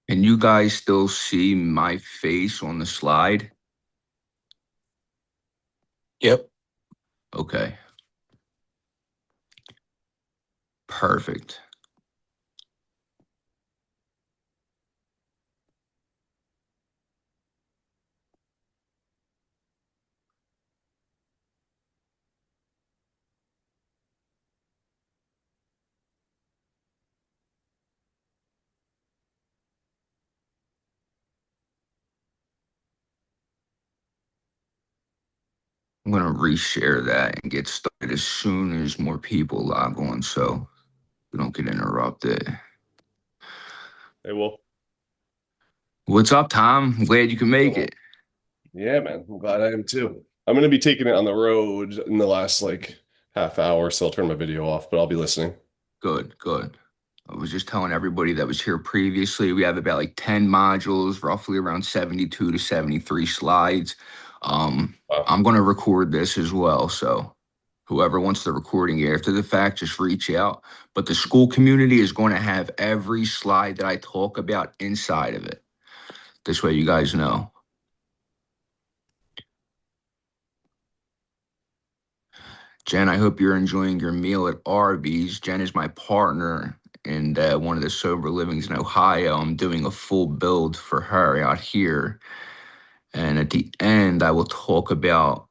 Can you guys still see my face on the slide? Yep. Okay, perfect. I'm gonna reshare that and get started as soon as more people log on so we don't get interrupted. Hey, well, What's up, Tom? I'm glad you can make well, it. yeah, man. I'm glad I am too. I'm gonna be taking it on the road in the last half hour, so I'll turn my video off, but I'll be listening. Good, good. I was just telling everybody that was here previously, we have about like 10 modules, roughly around 72 to 73 slides. Um, Wow. I'm gonna record this as well, so whoever wants the recording after the fact, just reach out. But the school community is going to have every slide that I talk about inside of it. This way you guys know. Jen, I hope you're enjoying your meal at Arby's. Jen is my partner in one of the sober livings in Ohio. I'm doing a full build for her out here. And at the end, I will talk about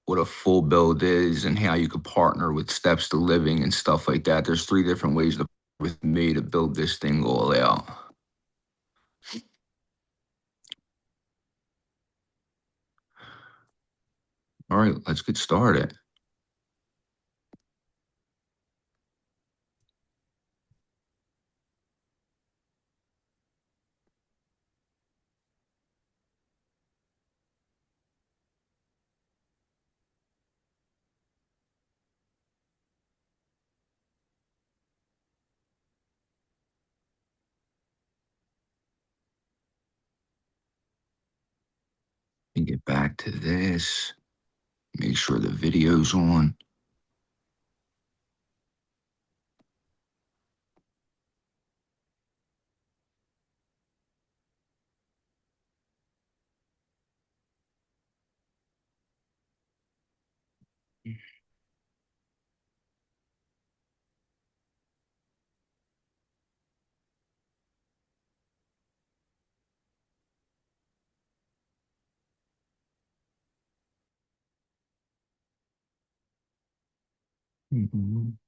what a full build is and how you could partner with Steps to Living and stuff like that. There's three different ways to with me to build this thing all out. All right, let's get started. And get back to this. Make sure the video's on. Mhm.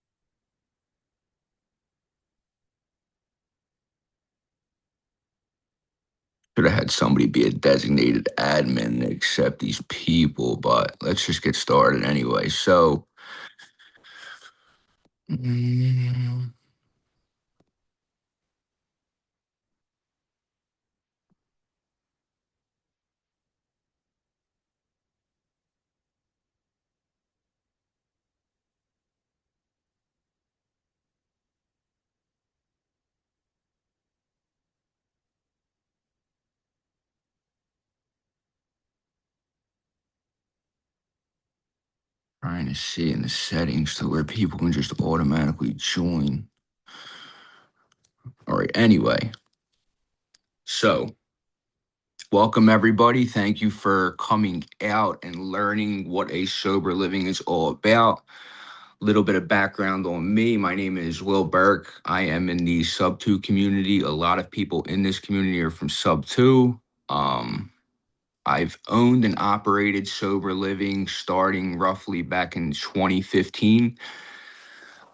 Should have had somebody be a designated admin to accept these people, but let's just get started anyway. So, mm, trying to see in the settings to where people can just automatically join. All right, anyway, so welcome everybody. Thank you for coming out and learning what a sober living is all about. Little bit of background on me. My name is Will Burke. I am in the sub 2 community. A lot of people in this community are from sub 2. Um, I've owned and operated sober living starting roughly back in 2015.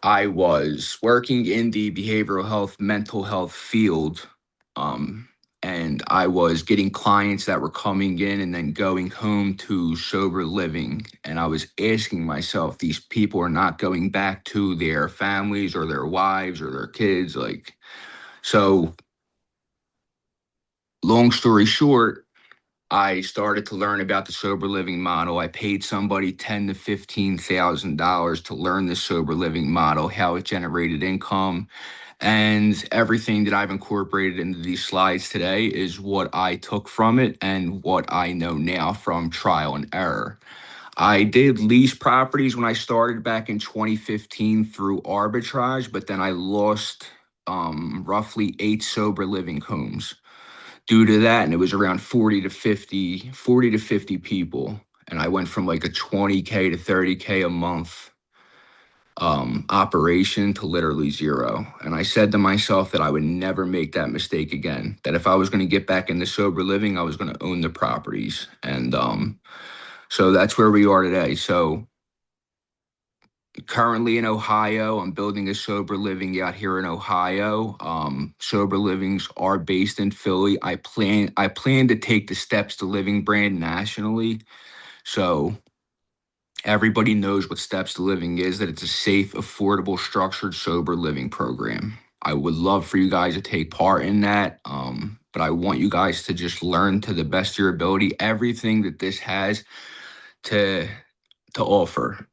I was working in the behavioral health, mental health field. Um, and I was getting clients that were coming in and then going home to sober living. And I was asking myself, these people are not going back to their families or their wives or their kids. So long story short, I started to learn about the sober living model. I paid somebody ten to $15,000 to learn the sober living model, how it generated income, and everything that I've incorporated into these slides today is what I took from it and what I know now from trial and error. I did lease properties when I started back in 2015 through arbitrage, but then I lost roughly 8 sober living homes. Due to that, and it was around 40 to 50 people, and I went from like a 20K to 30K a month operation to literally zero. And I said to myself that I would never make that mistake again. That if I was going to get back into sober living, I was going to own the properties. And so that's where we are today. So currently in Ohio, I'm building a sober living out here in Ohio. Sober livings are based in Philly. I plan to take the steps to living brand nationally. So everybody knows what Steps to Living is, that it's a safe, affordable, structured, sober living program. I would love for you guys to take part in that. But I want you guys to just learn to the best of your ability everything that this has to to offer.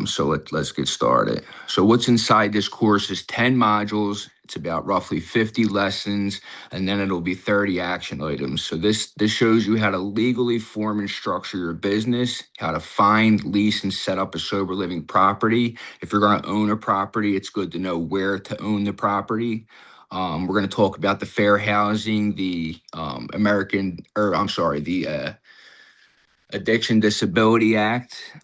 So let's get started. So what's inside this course is 10 modules. It's about roughly 50 lessons, and then it'll be 30 action items. So this shows you how to legally form and structure your business, how to find, lease, and set up a sober living property. If you're going to own a property, it's good to know where to own the property. We're going to talk about the fair housing, the Addiction Disability Act,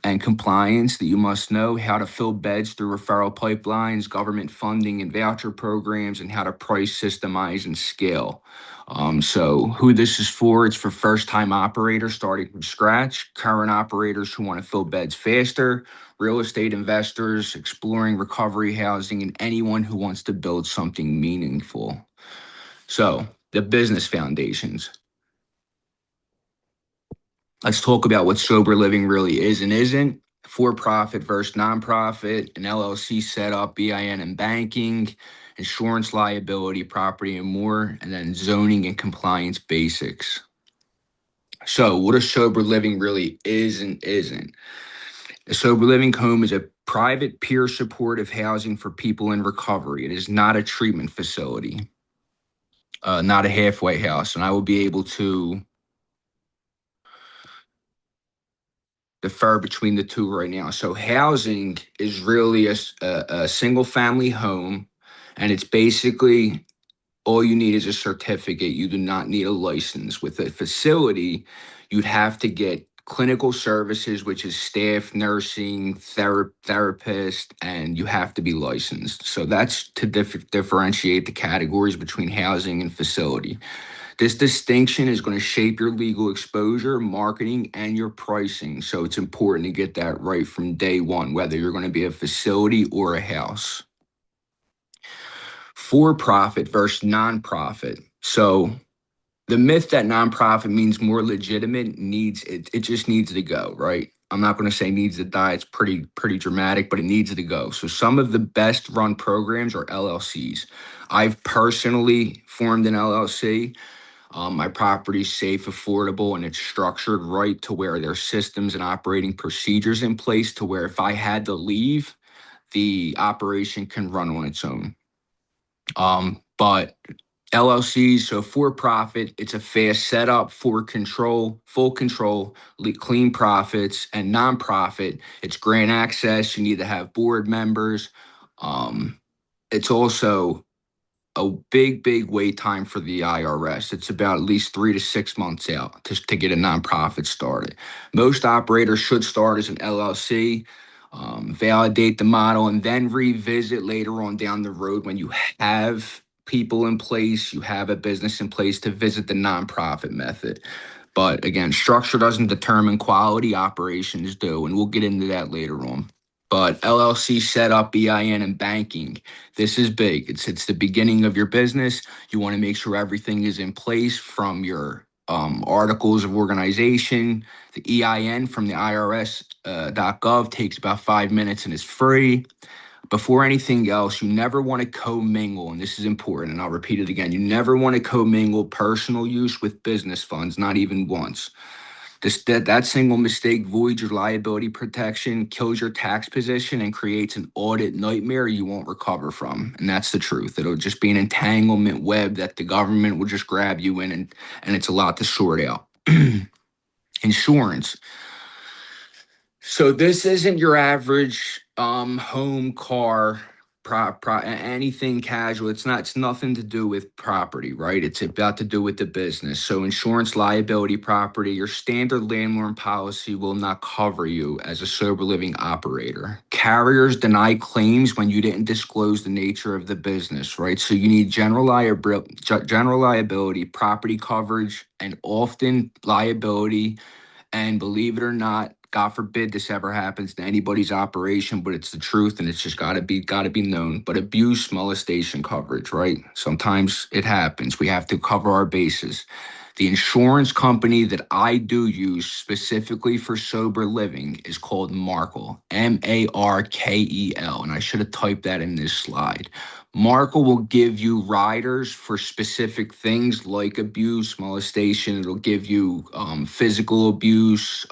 and compliance that you must know, how to fill beds through referral pipelines, government funding and voucher programs, and how to price, systemize, and scale. So who this is for, it's for first-time operators starting from scratch, current operators who want to fill beds faster, real estate investors exploring recovery housing, and anyone who wants to build something meaningful. So the business foundations. Let's talk about what sober living really is and isn't. For profit versus nonprofit, an LLC setup, BIN and banking, insurance liability, property and more, and then zoning and compliance basics. So, what a sober living really is and isn't. A sober living home is a private, peer supportive housing for people in recovery. It is not a treatment facility, not a halfway house. And I will be able to differ between the two right now. So housing is really a single family home, and it's basically all you need is a certificate. You do not need a license. With a facility, you'd have to get clinical services, which is staff, nursing, therapist, and you have to be licensed. So that's to differentiate the categories between housing and facility. This distinction is going to shape your legal exposure, marketing, and your pricing. So it's important to get that right from day one, whether you're going to be a facility or a house. For profit versus nonprofit. So the myth that nonprofit means more legitimate it just needs to go, right? I'm not going to say needs to die. It's pretty dramatic, but it needs to go. So some of the best run programs are LLCs. I've personally formed an LLC. My property's safe, affordable, and it's structured right to where there's systems and operating procedures in place to where if I had to leave, the operation can run on its own. But LLCs, so for profit, it's a fast setup for control, full control, clean profits, and nonprofit, it's grant access. You need to have board members. It's also a big wait time for the IRS. It's about at least 3 to 6 months out to get a nonprofit started. Most operators should start as an LLC, validate the model, and then revisit later on down the road when you have people in place, you have a business in place to visit the nonprofit method. But again, structure doesn't determine quality, operations do, and we'll get into that later on. But LLC setup, BIN, and banking. This is big. It's the beginning of your business. You want to make sure everything is in place from your articles of organization. The EIN from the IRS.gov takes about 5 minutes and is free. Before anything else, you never want to commingle, and this is important, and I'll repeat it again. You never want to commingle personal use with business funds, not even once. That single mistake voids your liability protection, kills your tax position, and creates an audit nightmare you won't recover from. And that's the truth. It'll just be an entanglement web that the government will just grab you in, and it's a lot to sort out. Insurance. So this isn't your average home car anything casual. It's nothing to do with property, right? It's about to do with the business. So insurance liability property, your standard landlord policy will not cover you as a sober living operator. Carriers deny claims when you didn't disclose the nature of the business, right? So you need general liability, property coverage, and often liability. And believe it or not, God forbid this ever happens to anybody's operation, but it's the truth and it's just gotta be known. But abuse, molestation coverage, right? Sometimes it happens. We have to cover our bases. The insurance company that I do use specifically for sober living is called Markel, Markel. And I should have typed that in this slide. Markel will give you riders for specific things like abuse, molestation. It'll give you physical abuse,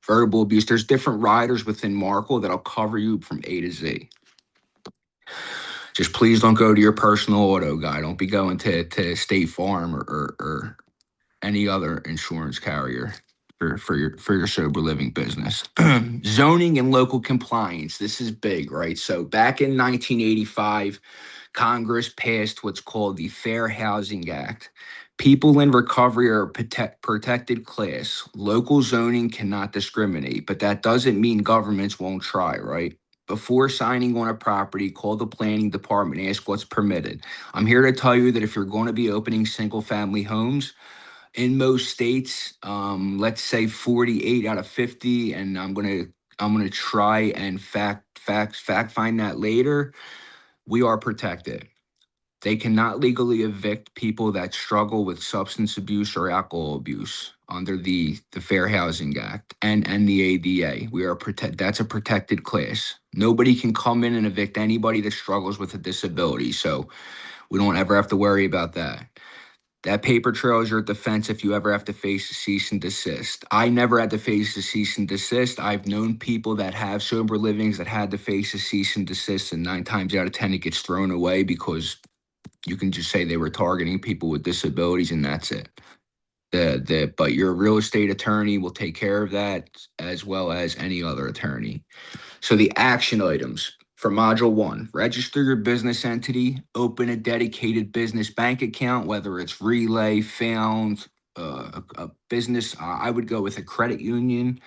verbal abuse. There's different riders within Markel that'll cover you from A to Z. Just please don't go to your personal auto guy. Don't be going to State Farm or any other insurance carrier for your sober living business. Zoning and local compliance. This is big, right? So back in 1985, Congress passed what's called the Fair Housing Act. People in recovery are a protected class. Local zoning cannot discriminate, but that doesn't mean governments won't try, right? Before signing on a property, call the planning department, ask what's permitted. I'm here to tell you that if you're going to be opening single family homes, in most states, let's say 48 out of 50, and I'm gonna try and fact find that later. We are protected. They cannot legally evict people that struggle with substance abuse or alcohol abuse under the Fair Housing Act and the ADA. We are protect. That's a protected class. Nobody can come in and evict anybody that struggles with a disability. So we don't ever have to worry about that. That paper trail is your defense if you ever have to face a cease and desist. I never had to face a cease and desist. I've known people that have sober livings that had to face a cease and desist, and 9 times out of 10 it gets thrown away because you can just say they were targeting people with disabilities and that's it. But your real estate attorney will take care of that as well as any other attorney. So the action items for module one: register your business entity, open a dedicated business bank account, whether it's Relay, Found, a business. I would go with a credit union.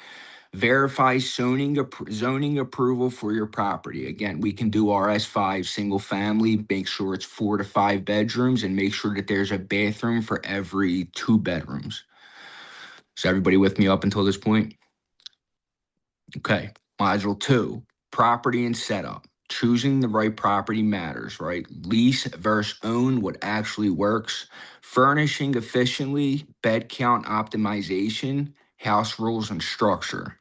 Verify zoning approval for your property. Again, we can do RS5 single family, make sure it's 4 to 5 bedrooms, and make sure that there's a bathroom for every 2 bedrooms. Is everybody with me up until this point? Okay. Module two, property and setup. Choosing the right property matters, right? Lease versus own, what actually works. Furnishing efficiently, bed count optimization, house rules and structure.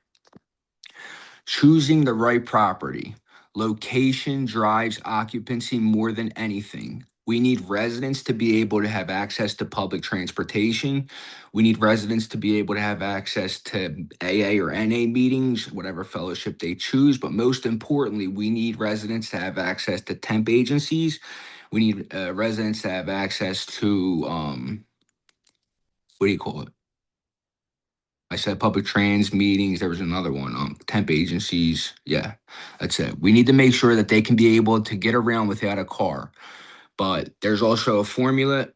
Choosing the right property. Location drives occupancy more than anything. We need residents to be able to have access to public transportation. We need residents to be able to have access to AA or NA meetings, whatever fellowship they choose. But most importantly, we need residents to have access to temp agencies. We need residents to have access to, what do you call it? I said public trans meetings. There was another one, temp agencies. Yeah, that's it. We need to make sure that they can be able to get around without a car. But there's also a formula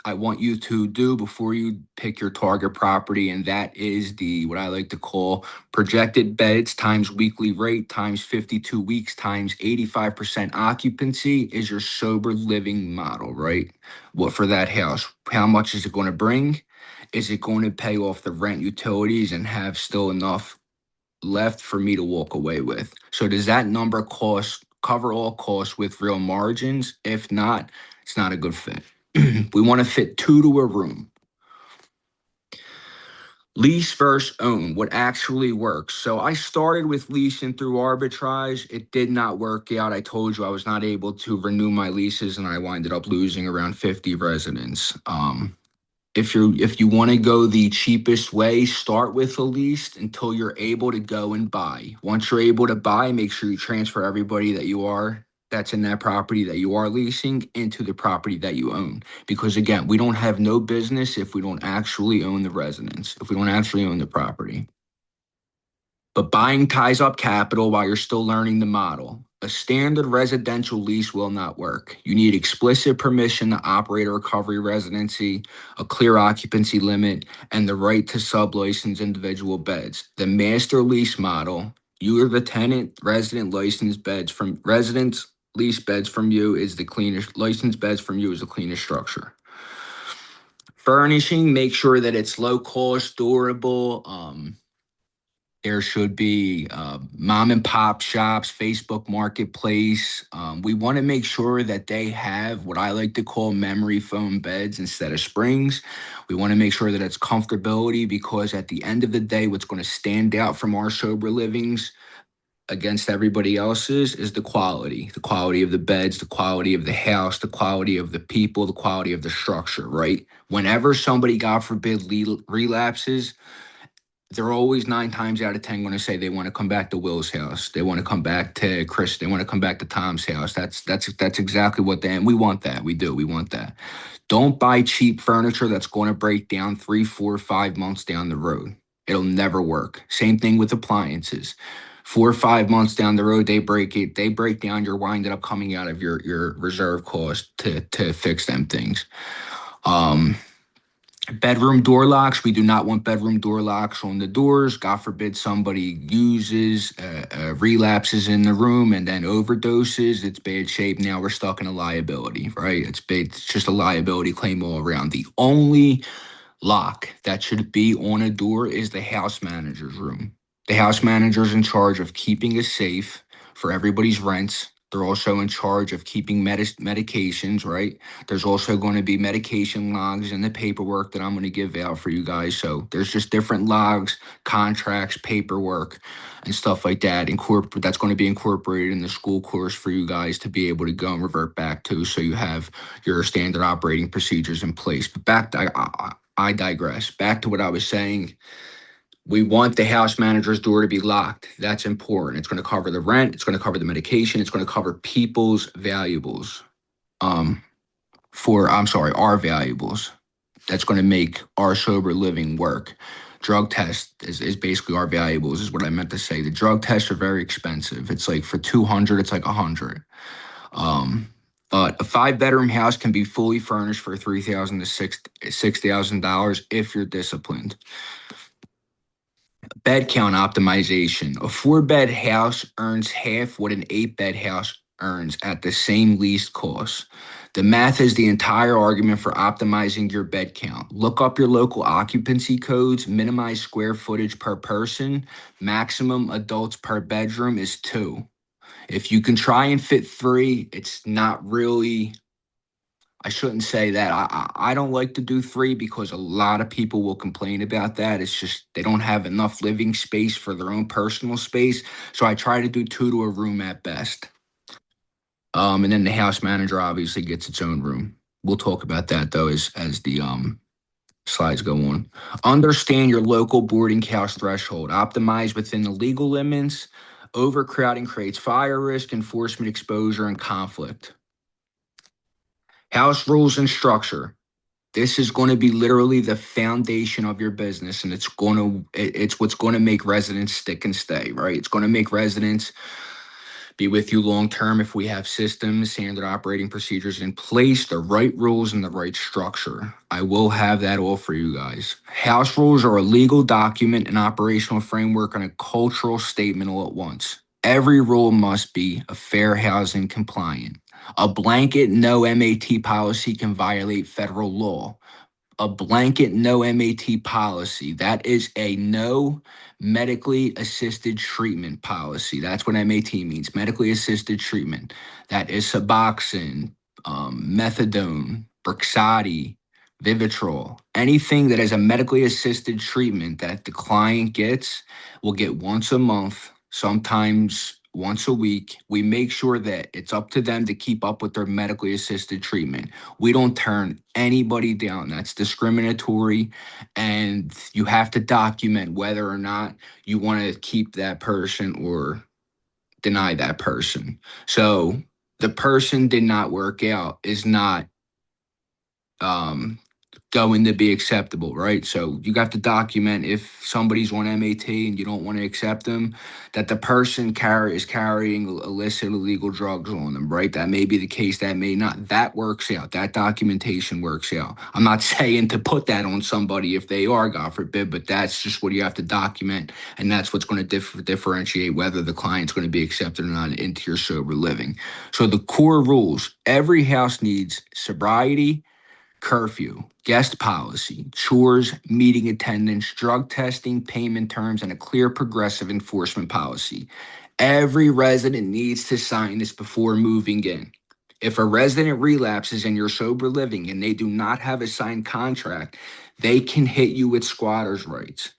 I want you to do before you pick your target property, and that is the what I like to call projected beds times weekly rate times 52 weeks times 85% occupancy is your sober living model, right? What for that house? How much is it going to bring? Is it going to pay off the rent, utilities, and have still enough left for me to walk away with? So does that number cover all costs with real margins? If not, it's not a good fit. We want to fit two to a room. Lease versus own, what actually works. So I started with leasing through arbitrage. It did not work out. I told you I was not able to renew my leases and I winded up losing around 50 residents. If you want to go the cheapest way, start with a lease until you're able to go and buy. Once you're able to buy, make sure you transfer everybody that's in that property that you are leasing into the property that you own. Because again, we don't have no business if we don't actually own the residence, if we don't actually own the property. But buying ties up capital while you're still learning the model. A standard residential lease will not work. You need explicit permission to operate a recovery residency, a clear occupancy limit, and the right to sublicense individual beds. The master lease model, you are the tenant, residents lease beds from you is the cleanest, licensed beds from you is the cleanest structure. Furnishing, make sure that it's low cost, durable. There should be mom and pop shops, Facebook Marketplace. We want to make sure that they have what I like to call memory foam beds instead of springs. We want to make sure that it's comfortability because at the end of the day, what's going to stand out from our sober livings against everybody else's is the quality of the beds, the quality of the house, the quality of the people, the quality of the structure, right? Whenever somebody, God forbid, relapses, they're always 9 times out of 10 going to say they want to come back to Will's house. They want to come back to Chris. They want to come back to Tom's house. That's exactly what they, and we want that. We do. We want that. Don't buy cheap furniture that's going to break down 3, 4, 5 months down the road. It'll never work. Same thing with appliances. 4 or 5 months down the road, they break it. They break down. You're winding up coming out of your reserve cost to fix them things. Um, Bedroom door locks. We do not want bedroom door locks on the doors. God forbid somebody relapses in the room and then overdoses. It's bad shape. Now we're stuck in a liability, right? It's just a liability claim all around. The only lock that should be on a door is the house manager's room. The house manager's in charge of keeping a safe for everybody's rents. They're also in charge of keeping medications, right? There's also going to be medication logs in the paperwork that I'm going to give out for you guys. So there's just different logs, contracts, paperwork, and stuff like that. That's going to be incorporated in the school course for you guys to be able to go and revert back to. So you have your standard operating procedures in place. But I digress. Back to what I was saying. We want the house manager's door to be locked. That's important. It's going to cover the rent. It's going to cover the medication. It's going to cover people's valuables. Um, our valuables. That's going to make our sober living work. Drug test is basically our valuables, is what I meant to say. The drug tests are very expensive. It's like for 200, it's like 100. Um, but a 5 bedroom house can be fully furnished for $3,000 to $6,000 if you're disciplined. Bed count optimization. A 4 bed house earns half what an 8 bed house earns at the same lease cost. The math is the entire argument for optimizing your bed count. Look up your local occupancy codes, minimize square footage per person, maximum adults per bedroom is 2. If you can try and fit 3, it's not really, I shouldn't say that. I don't like to do 3 because a lot of people will complain about that. It's just they don't have enough living space for their own personal space. So I try to do 2 to a room at best. And then the house manager obviously gets its own room. We'll talk about that though as the slides go on. Understand your local boarding house threshold. Optimize within the legal limits. Overcrowding creates fire risk, enforcement exposure, and conflict. House rules and structure. This is going to be literally the foundation of your business, and it's what's going to make residents stick and stay, right? It's going to make residents be with you long term if we have systems, standard operating procedures in place, the right rules, and the right structure. I will have that all for you guys. House rules are a legal document, an operational framework, and a cultural statement all at once. Every rule must be a fair housing compliant. A blanket no MAT policy can violate federal law. A blanket no MAT policy. That is a no medically assisted treatment policy. That's what MAT means, medically assisted treatment. That is Suboxone, methadone, Brixadi, Vivitrol. Anything that is a medically assisted treatment that the client gets will get once a month, sometimes once a week. We make sure that it's up to them to keep up with their medically assisted treatment. We don't turn anybody down. That's discriminatory. And you have to document whether or not you want to keep that person or deny that person. So the person did not work out is not um, going to be acceptable, right? So you have to document if somebody's on MAT and you don't want to accept them, that the person is carrying illicit illegal drugs on them, right? That may be the case, that may not. That works out. That documentation works out. I'm not saying to put that on somebody if they are, God forbid, but that's just what you have to document, and that's what's going to differentiate whether the client's going to be accepted or not into your sober living. So the core rules: every house needs sobriety, curfew, guest policy, chores, meeting attendance, drug testing, payment terms, and a clear progressive enforcement policy. Every resident needs to sign this before moving in. If a resident relapses in your sober living and they do not have a signed contract, they can hit you with squatters' rights.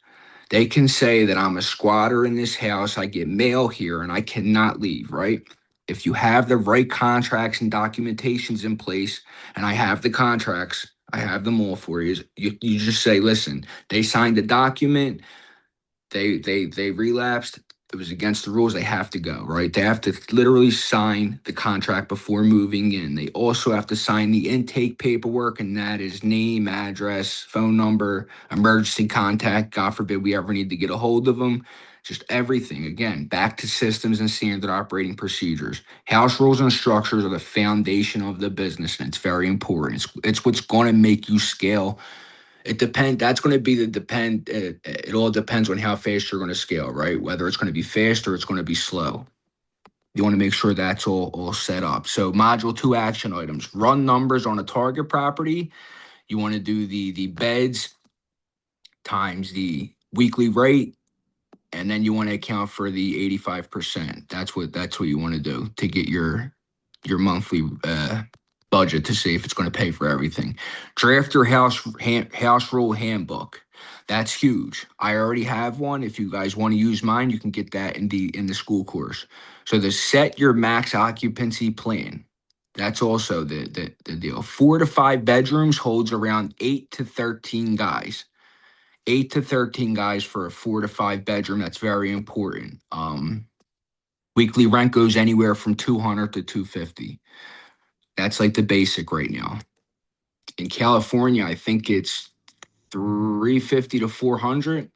They can say that I'm a squatter in this house, I get mail here, and I cannot leave, right? If you have the right contracts and documentations in place, and I have the contracts, I have them all for you. You just say, listen, they signed the document, they relapsed. It was against the rules. They have to go, right? They have to literally sign the contract before moving in. They also have to sign the intake paperwork, and that is name, address, phone number, emergency contact. God forbid we ever need to get a hold of them. Just everything. Again, back to systems and standard operating procedures. House rules and structures are the foundation of the business, and it's very important. It's what's going to make you scale. It depend. That's going to be the depend. It all depends on how fast you're going to scale, right? Whether it's going to be fast or it's going to be slow. You want to make sure that's all set up. So module two action items: run numbers on a target property. You want to do the beds times the weekly rate, and then you want to account for the 85%. That's what you want to do to get your monthly budget to see if it's going to pay for everything. Draft your house rule handbook. That's huge. I already have one. If you guys want to use mine, you can get that in the school course. So the set your max occupancy plan. That's also the deal. 4 to 5 bedrooms holds around 8 to 13 guys. 8 to 13 guys for a 4 to 5 bedroom. That's very important. Weekly rent goes anywhere from 200 to 250. That's like the basic right now. In California, I think it's 350 to 400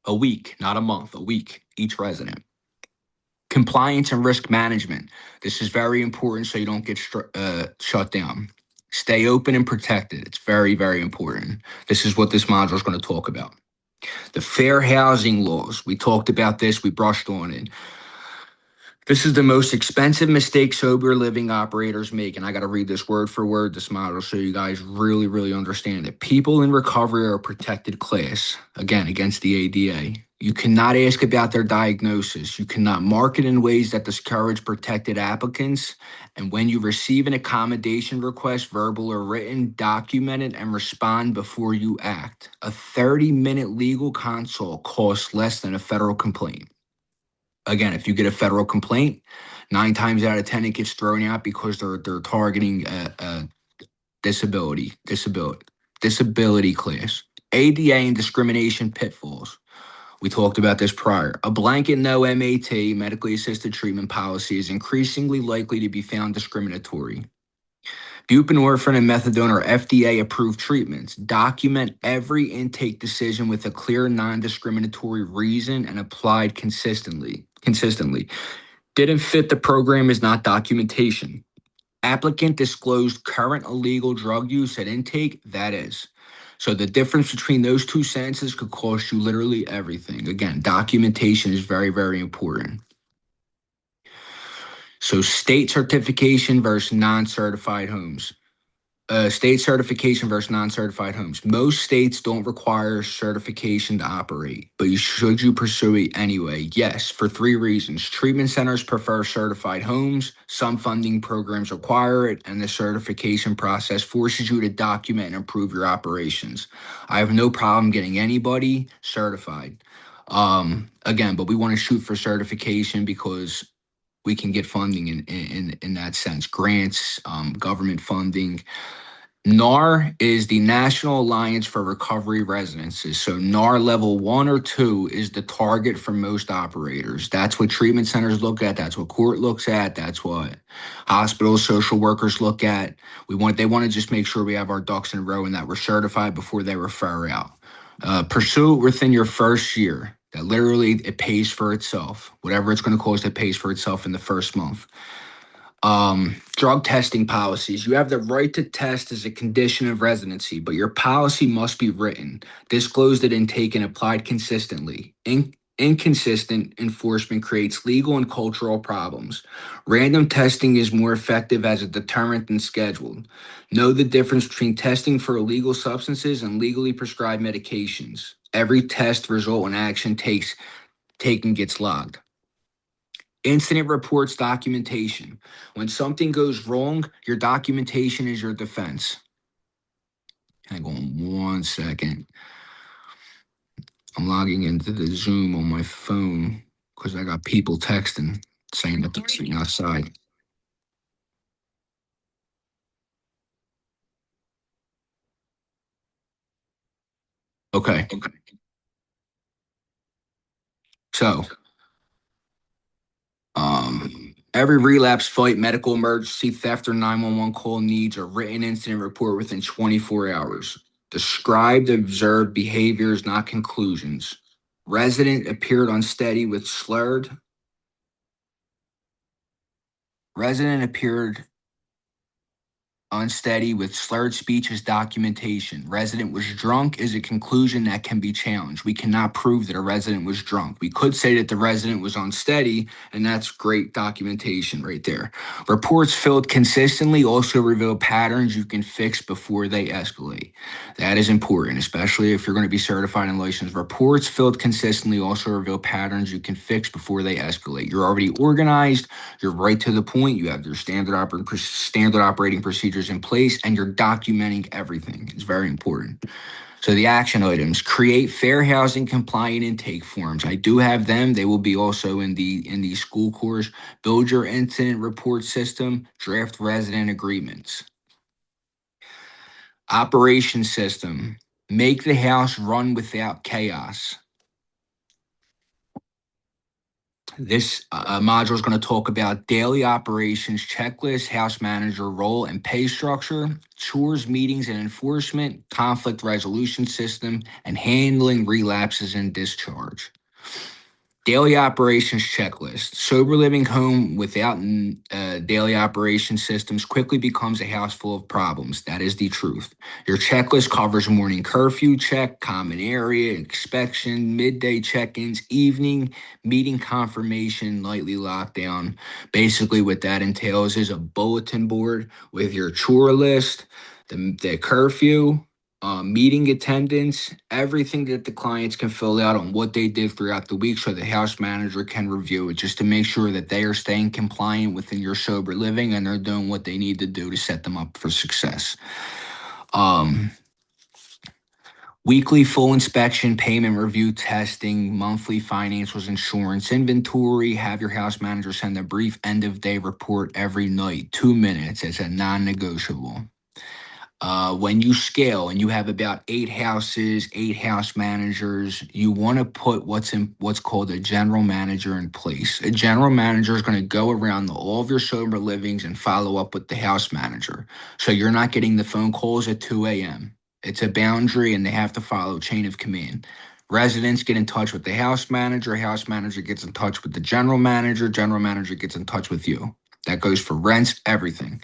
a week, not a month, a week, each resident. Compliance and risk management. This is very important so you don't get shut down. Stay open and protected. It's very, very important. This is what this module is going to talk about. The fair housing laws. We talked about this. We brushed on it. This is the most expensive mistake sober living operators make. And I got to read this word for word, this model, so you guys really, really understand it. People in recovery are a protected class, again, against the ADA. You cannot ask about their diagnosis. You cannot market in ways that discourage protected applicants. And when you receive an accommodation request, verbal or written, document it and respond before you act. A 30-minute legal consult costs less than a federal complaint. Again, if you get a federal complaint, 9 times out of 10 it gets thrown out because they're targeting a disability class. ADA and discrimination pitfalls. We talked about this prior. A blanket no MAT, medically assisted treatment policy, is increasingly likely to be found discriminatory. Buprenorphine and methadone are FDA-approved treatments. Document every intake decision with a clear, non-discriminatory reason and applied consistently. Didn't fit the program is not documentation. Applicant disclosed current illegal drug use at intake, that is. So the difference between those two sentences could cost you literally everything. Again, documentation is very, very important. So state certification versus non-certified homes. State certification versus non-certified homes. Most states don't require certification to operate, but should you pursue it anyway? Yes, for 3 reasons. Treatment centers prefer certified homes, some funding programs require it, and the certification process forces you to document and improve your operations. I have no problem getting anybody certified. Again, but we want to shoot for certification because we can get funding in that sense. Grants, government funding. NAR is the National Alliance for Recovery Residences. So NAR level 1 or 2 is the target for most operators. That's what treatment centers look at. That's what court looks at. That's what hospitals, social workers look at. They want to just make sure we have our ducks in a row and that we're certified before they refer out. Pursue it within your first year. That literally it pays for itself. Whatever it's going to cost, it pays for itself in the first month. Drug testing policies. You have the right to test as a condition of residency, but your policy must be written, disclosed at intake, and applied consistently. Inconsistent enforcement creates legal and cultural problems. Random testing is more effective as a deterrent than scheduled. Know the difference between testing for illegal substances and legally prescribed medications. Every test result and action taken gets logged. Incident reports documentation. When something goes wrong, your documentation is your defense. Hang on 1 second. I'm logging into the Zoom on my phone because I got people texting saying that they're sitting outside. Okay. So, every relapse, fight, medical emergency, theft, or 911 call needs a written incident report within 24 hours. Described observed behaviors, not conclusions. Resident appeared unsteady with slurred. Resident appeared unsteady with slurred speech as documentation. Resident was drunk is a conclusion that can be challenged. We cannot prove that a resident was drunk. We could say that the resident was unsteady, and that's great documentation right there. Reports filled consistently also reveal patterns you can fix before they escalate. That is important, especially if you're going to be certified and licensed. Reports filled consistently also reveal patterns you can fix before they escalate. You're already organized, you're right to the point, you have your standard operating procedures in place, and you're documenting everything. It's very important. So the action items: create fair housing compliant intake forms. I do have them. They will be also in the school course. Build your incident report system. Draft resident agreements. Operation system. Make the house run without chaos. This module is going to talk about daily operations checklist, house manager role and pay structure, chores, meetings and enforcement, conflict resolution system, and handling relapses and discharge. Daily operations checklist. Sober living home without daily operation systems quickly becomes a house full of problems. That is the truth. Your checklist covers morning curfew check, common area, inspection, midday check-ins, evening, meeting confirmation, nightly lockdown. Basically, what that entails is a bulletin board with your chore list, the curfew, meeting attendance, everything that the clients can fill out on what they did throughout the week so the house manager can review it just to make sure that they are staying compliant within your sober living and they're doing what they need to do to set them up for success. Um, Weekly full inspection, payment review, testing, monthly financials, insurance, inventory. Have your house manager send a brief end of day report every night, 2 minutes. It's a non negotiable. When you scale and you have about 8 houses, 8 house managers, you want to put what's called a general manager in place. A general manager is going to go around all of your sober livings and follow up with the house manager. So you're not getting the phone calls at 2 a.m. It's a boundary and they have to follow chain of command. Residents get in touch with the house manager gets in touch with the general manager gets in touch with you. That goes for rents, everything.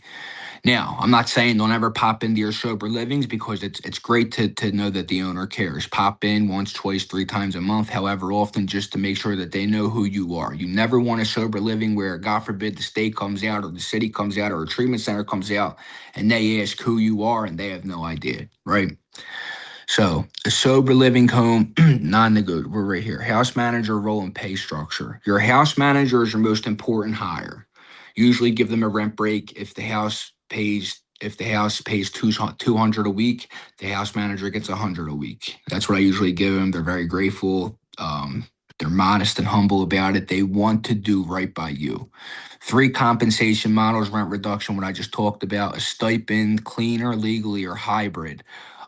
Now, I'm not saying don't ever pop into your sober livings because it's great to know that the owner cares. Pop in once, twice, 3 times a month, however often, just to make sure that they know who you are. You never want a sober living where, God forbid, the state comes out or the city comes out or a treatment center comes out and they ask who you are and they have no idea, right? So, a sober living home, non-negotiable. We're right here. House manager role and pay structure. Your house manager is your most important hire. Usually, give them a rent break if the house pays 200 a week. The house manager gets 100 a week. That's what I usually give them. They're very grateful. They're modest and humble about it. They want to do right by you. Three compensation models: rent reduction, what I just talked about, a stipend, cleaner, legally, or hybrid.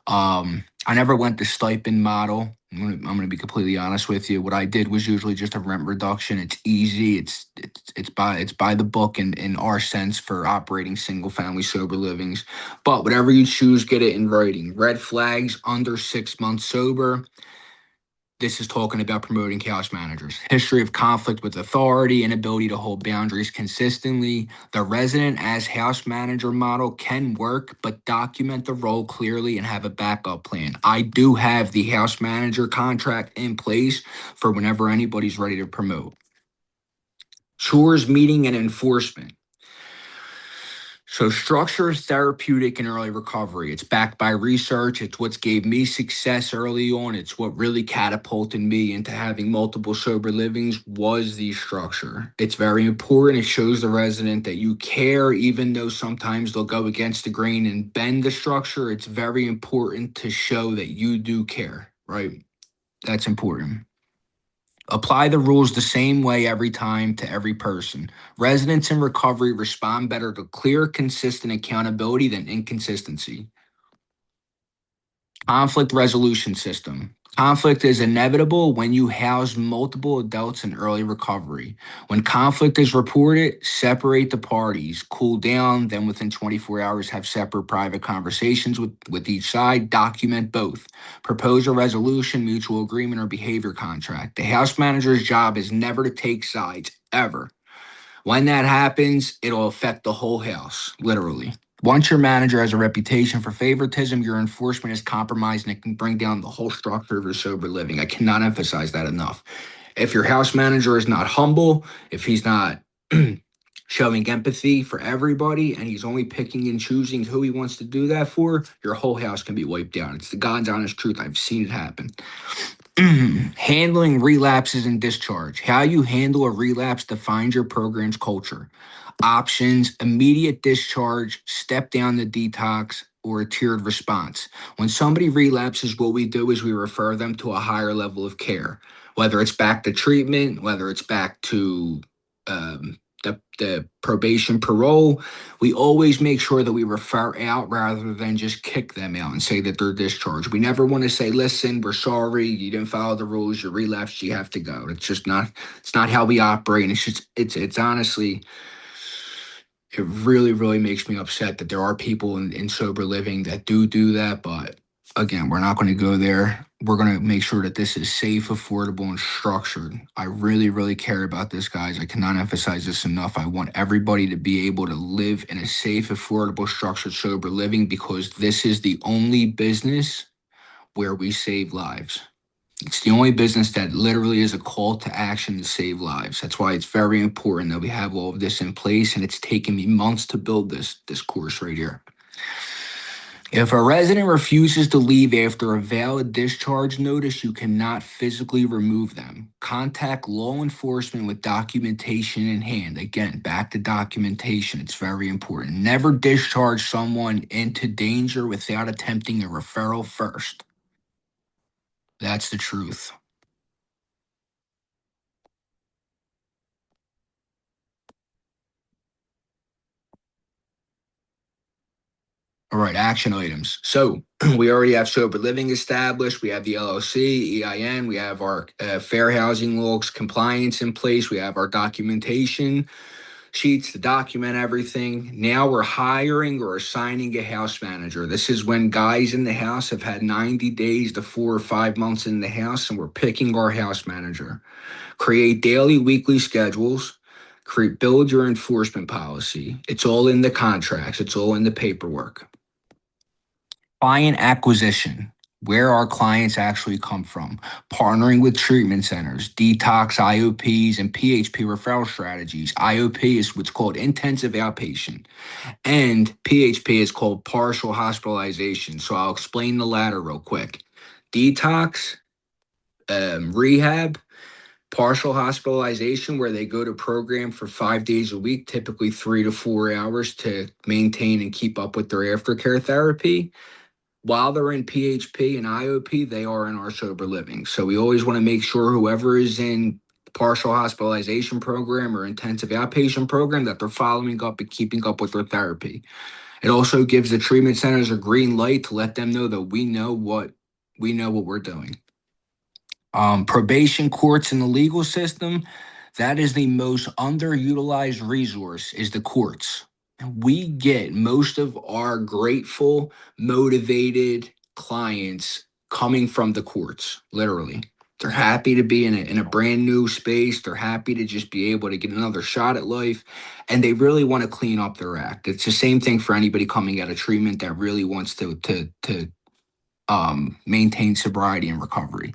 I never went the stipend model. I'm gonna be completely honest with you. What I did was usually just a rent reduction. It's easy. It's by the book in our sense for operating single family sober livings. But whatever you choose, get it in writing. Red flags: under 6 months sober. This is talking about promoting house managers. History of conflict with authority, inability to hold boundaries consistently. The resident as house manager model can work, but document the role clearly and have a backup plan. I do have the house manager contract in place for whenever anybody's ready to promote. Chores, meeting, and enforcement. So structure is therapeutic in early recovery. It's backed by research. It's what gave me success early on. It's what really catapulted me into having multiple sober livings was the structure. It's very important. It shows the resident that you care, even though sometimes they'll go against the grain and bend the structure. It's very important to show that you do care, right? That's important. Apply the rules the same way every time to every person. Residents in recovery respond better to clear, consistent accountability than inconsistency. Conflict resolution system. Conflict is inevitable when you house multiple adults in early recovery. When conflict is reported, separate the parties, cool down, then within 24 hours have separate private conversations with each side, document both. Propose a resolution, mutual agreement, or behavior contract. The house manager's job is never to take sides, ever. When that happens, it'll affect the whole house, literally. Once your manager has a reputation for favoritism, your enforcement is compromised and it can bring down the whole structure of your sober living. I cannot emphasize that enough. If your house manager is not humble, if he's not showing empathy for everybody and he's only picking and choosing who he wants to do that for, your whole house can be wiped out. It's the God's honest truth. I've seen it happen. Handling relapses and discharge. How you handle a relapse defines your program's culture. Options: immediate discharge, step down the detox, or a tiered response. When somebody relapses, what we do is we refer them to a higher level of care, whether it's back to treatment, whether it's back to the probation parole. We always make sure that we refer out rather than just kick them out and say that they're discharged. We never want to say, listen, we're sorry, you didn't follow the rules, you relapsed, you have to go. It's not how we operate. And it's honestly, it really, really makes me upset that there are people in sober living that do that. But again, we're not going to go there. We're going to make sure that this is safe, affordable, and structured. I really, really care about this, guys. I cannot emphasize this enough. I want everybody to be able to live in a safe, affordable, structured, sober living because this is the only business where we save lives. It's the only business that literally is a call to action to save lives. That's why it's very important that we have all of this in place, and it's taken me months to build this course right here. If a resident refuses to leave after a valid discharge notice, you cannot physically remove them. Contact law enforcement with documentation in hand. Again, back to documentation. It's very important. Never discharge someone into danger without attempting a referral first. That's the truth. All right, action items. So we already have sober living established. We have the LLC, EIN. We have our fair housing laws compliance in place. We have our documentation sheets to document everything. Now we're hiring or assigning a house manager. This is when guys in the house have had 90 days to 4 or 5 months in the house, and we're picking our house manager. Create daily, weekly schedules. Build your enforcement policy. It's all in the contracts. It's all in the paperwork. Client acquisition, where our clients actually come from, partnering with treatment centers, detox IOPs, and PHP referral strategies. IOP is what's called intensive outpatient, and PHP is called partial hospitalization. So I'll explain the latter real quick. Detox, rehab, partial hospitalization, where they go to program for 5 days a week, typically 3 to 4 hours to maintain and keep up with their aftercare therapy. while they're in PHP and IOP, they are in our sober living. So we always want to make sure whoever is in partial hospitalization program or intensive outpatient program that they're following up and keeping up with their therapy. It also gives the treatment centers a green light to let them know that we know what we're doing. Probation courts in the legal system, that is the most underutilized resource is the courts. We get most of our grateful, motivated clients coming from the courts, literally. They're happy to be in a brand new space. They're happy to just be able to get another shot at life. And they really want to clean up their act. It's the same thing for anybody coming out of treatment that really wants to maintain sobriety and recovery.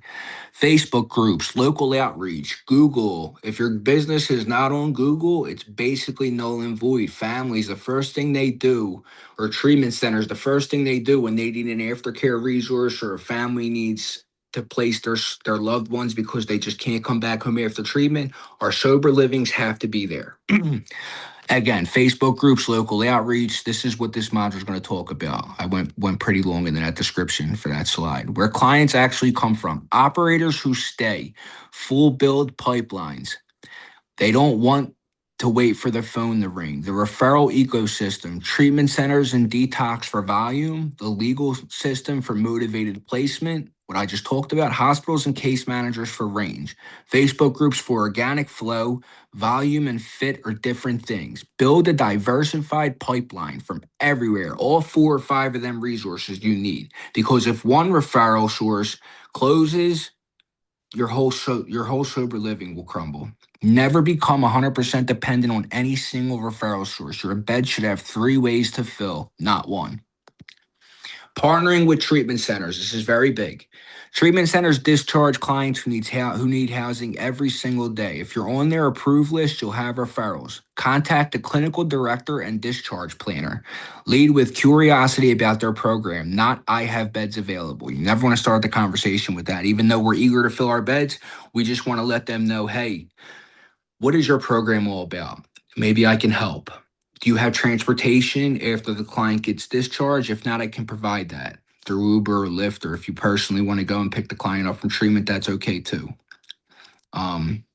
Facebook groups, local outreach, Google. If your business is not on Google, it's basically null and void. Families, the first thing they do, or treatment centers, the first thing they do when they need an aftercare resource or a family needs to place their loved ones because they just can't come back home after treatment, our sober livings have to be there. Again, Facebook groups, local outreach. This is what this module is going to talk about. I went pretty long in that description for that slide. Where clients actually come from. Operators who stay, full build pipelines. They don't want to wait for their phone to ring. The referral ecosystem, treatment centers and detox for volume, the legal system for motivated placement, what I just talked about, hospitals and case managers for range, Facebook groups for organic flow, volume and fit are different things. Build a diversified pipeline from everywhere, all 4 or 5 of them resources you need. Because if one referral source closes, your whole sober living will crumble. Never become 100% dependent on any single referral source. Your bed should have 3 ways to fill, not one. Partnering with treatment centers. This is very big. Treatment centers discharge clients who need housing every single day. If you're on their approved list, you'll have referrals. Contact the clinical director and discharge planner. Lead with curiosity about their program, not I have beds available. You never want to start the conversation with that. Even though we're eager to fill our beds, we just want to let them know, hey, what is your program all about? Maybe I can help. Do you have transportation after the client gets discharged? If not, I can provide that through Uber or Lyft, or if you personally want to go and pick the client up from treatment, that's okay too. Um,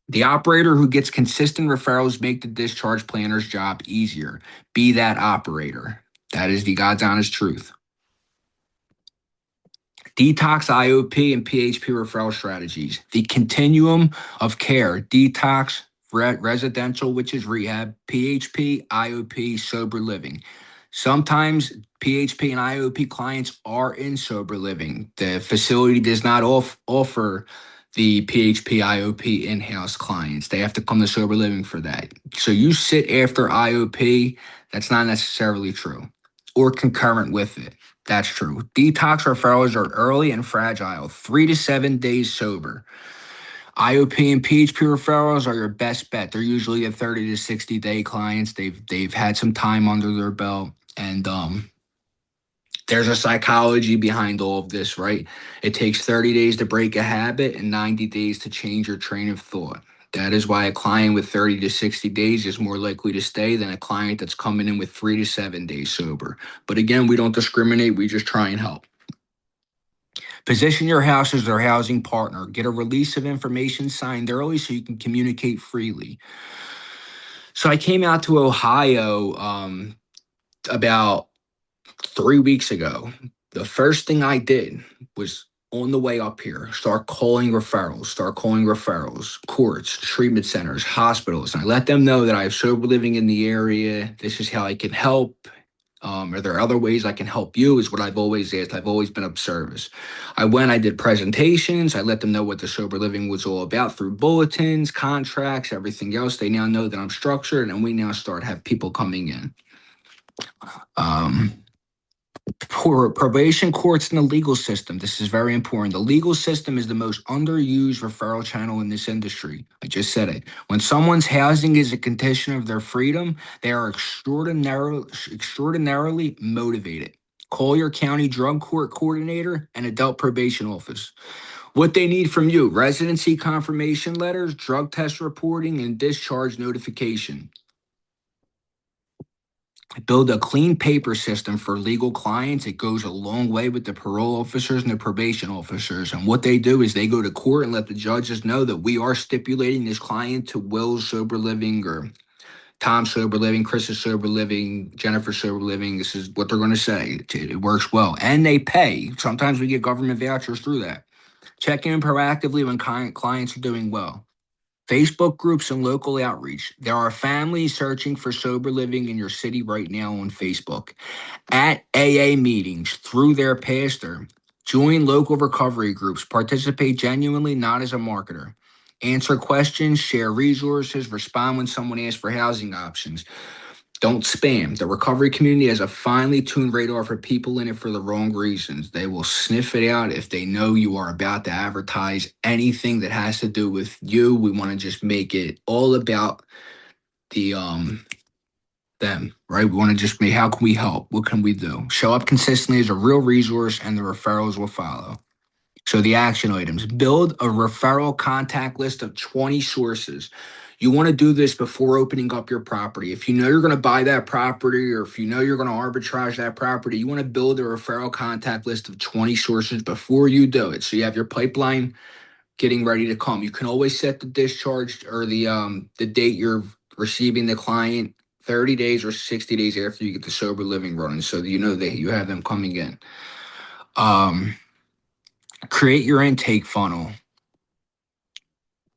the operator who gets consistent referrals make the discharge planner's job easier. Be that operator. That is the God's honest truth. Detox, IOP, and PHP referral strategies. The continuum of care, detox, residential, which is rehab, PHP, IOP, sober living. Sometimes PHP and IOP clients are in sober living. The facility does not offer the PHP, IOP in-house clients. They have to come to sober living for that. So you sit after IOP, that's not necessarily true, or concurrent with it. That's true. Detox referrals are early and fragile, 3 to 7 days sober. IOP and PHP referrals are your best bet. They're usually a 30 to 60 day clients. They've had some time under their belt, and there's a psychology behind all of this, right? It takes 30 days to break a habit and 90 days to change your train of thought. That is why a client with 30 to 60 days is more likely to stay than a client that's coming in with 3 to 7 days sober. But again, we don't discriminate. We just try and help. Position your house as their housing partner. Get a release of information signed early so you can communicate freely. So I came out to Ohio about 3 weeks ago. The first thing I did was on the way up here, start calling referrals, courts, treatment centers, hospitals. And I let them know that I have sober living in the area. This is how I can help. Are there other ways I can help you? Is what I've always asked. I've always been of service. I did presentations. I let them know what the sober living was all about through bulletins, contracts, everything else. They now know that I'm structured, and we now have people coming in. Probation courts and the legal system. This is very important. The legal system is the most underused referral channel in this industry. I just said it. When someone's housing is a condition of their freedom, they are extraordinarily motivated. Call your county drug court coordinator and adult probation office. What they need from you: residency confirmation letters, drug test reporting, and discharge notification. Build a clean paper system for legal clients. It goes a long way with the parole officers and the probation officers. And what they do is they go to court and let the judges know that we are stipulating this client to Will's sober living or Tom's sober living, Chris's sober living, Jennifer's sober living. This is what they're going to say. It works well. And they pay. Sometimes we get government vouchers through that. Check in proactively when clients are doing well. Facebook groups and local outreach. There are families searching for sober living in your city right now on Facebook. At AA meetings through their pastor, join local recovery groups, participate genuinely, not as a marketer. Answer questions, share resources, respond when someone asks for housing options. Don't spam. The recovery community has a finely tuned radar for people in it for the wrong reasons. They will sniff it out if they know you are about to advertise anything that has to do with you. We want to just make it all about the them, right? We want to just make how can we help? What can we do? Show up consistently as a real resource and the referrals will follow. So the action items, build a referral contact list of 20 sources. You want to do this before opening up your property. If you know you're going to buy that property or if you know you're going to arbitrage that property, you want to build a referral contact list of 20 sources before you do it. So you have your pipeline getting ready to come. You can always set the discharge or the date you're receiving the client 30 days or 60 days after you get the sober living running so that you know that you have them coming in. Create your intake funnel.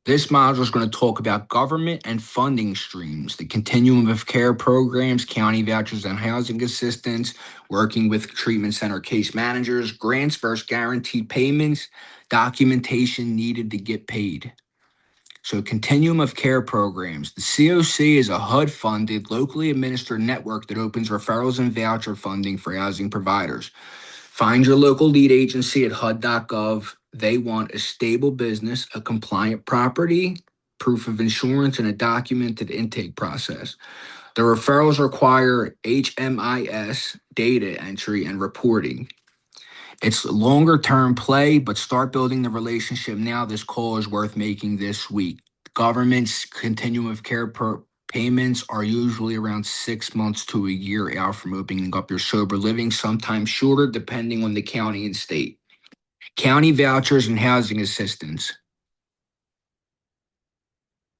This module is going to talk about government and funding streams, the continuum of care programs, county vouchers and housing assistance, working with treatment center case managers, grants versus guaranteed payments, documentation needed to get paid. So, continuum of care programs. The COC is a HUD-funded, locally administered network that opens referrals and voucher funding for housing providers. Find your local lead agency at HUD.gov. They want a stable business, a compliant property, proof of insurance, and a documented intake process. The referrals require HMIS, data entry, and reporting. It's longer term play, but start building the relationship now. This call is worth making this week. Government's continuum of care payments are usually around 6 months to a year out from opening up your sober living, sometimes shorter depending on the county and state. County vouchers and housing assistance.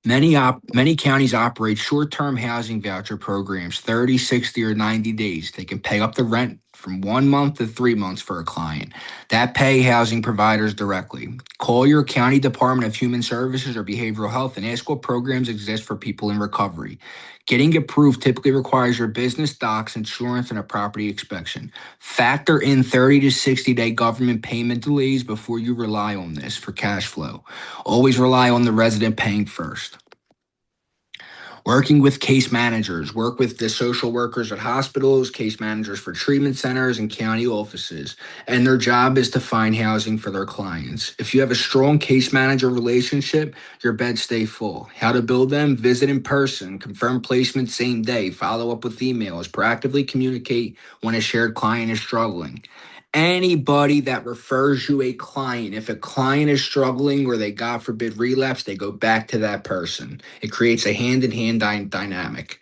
Many counties operate short-term housing voucher programs, 30, 60, or 90 days. They can pay up the rent from 1 month to 3 months for a client. That pay housing providers directly. Call your county Department of Human Services or Behavioral Health and ask what programs exist for people in recovery. Getting approved typically requires your business docs, insurance, and a property inspection. Factor in 30 to 60-day government payment delays before you rely on this for cash flow. Always rely on the resident paying first. Working with case managers, work with the social workers at hospitals, case managers for treatment centers and county offices, and their job is to find housing for their clients. If you have a strong case manager relationship, your beds stay full. How to build them? Visit in person, confirm placement same day, follow up with emails, proactively communicate when a shared client is struggling. Anybody that refers you a client, if a client is struggling or they, God forbid, relapse, they go back to that person. It creates a hand-in-hand dynamic.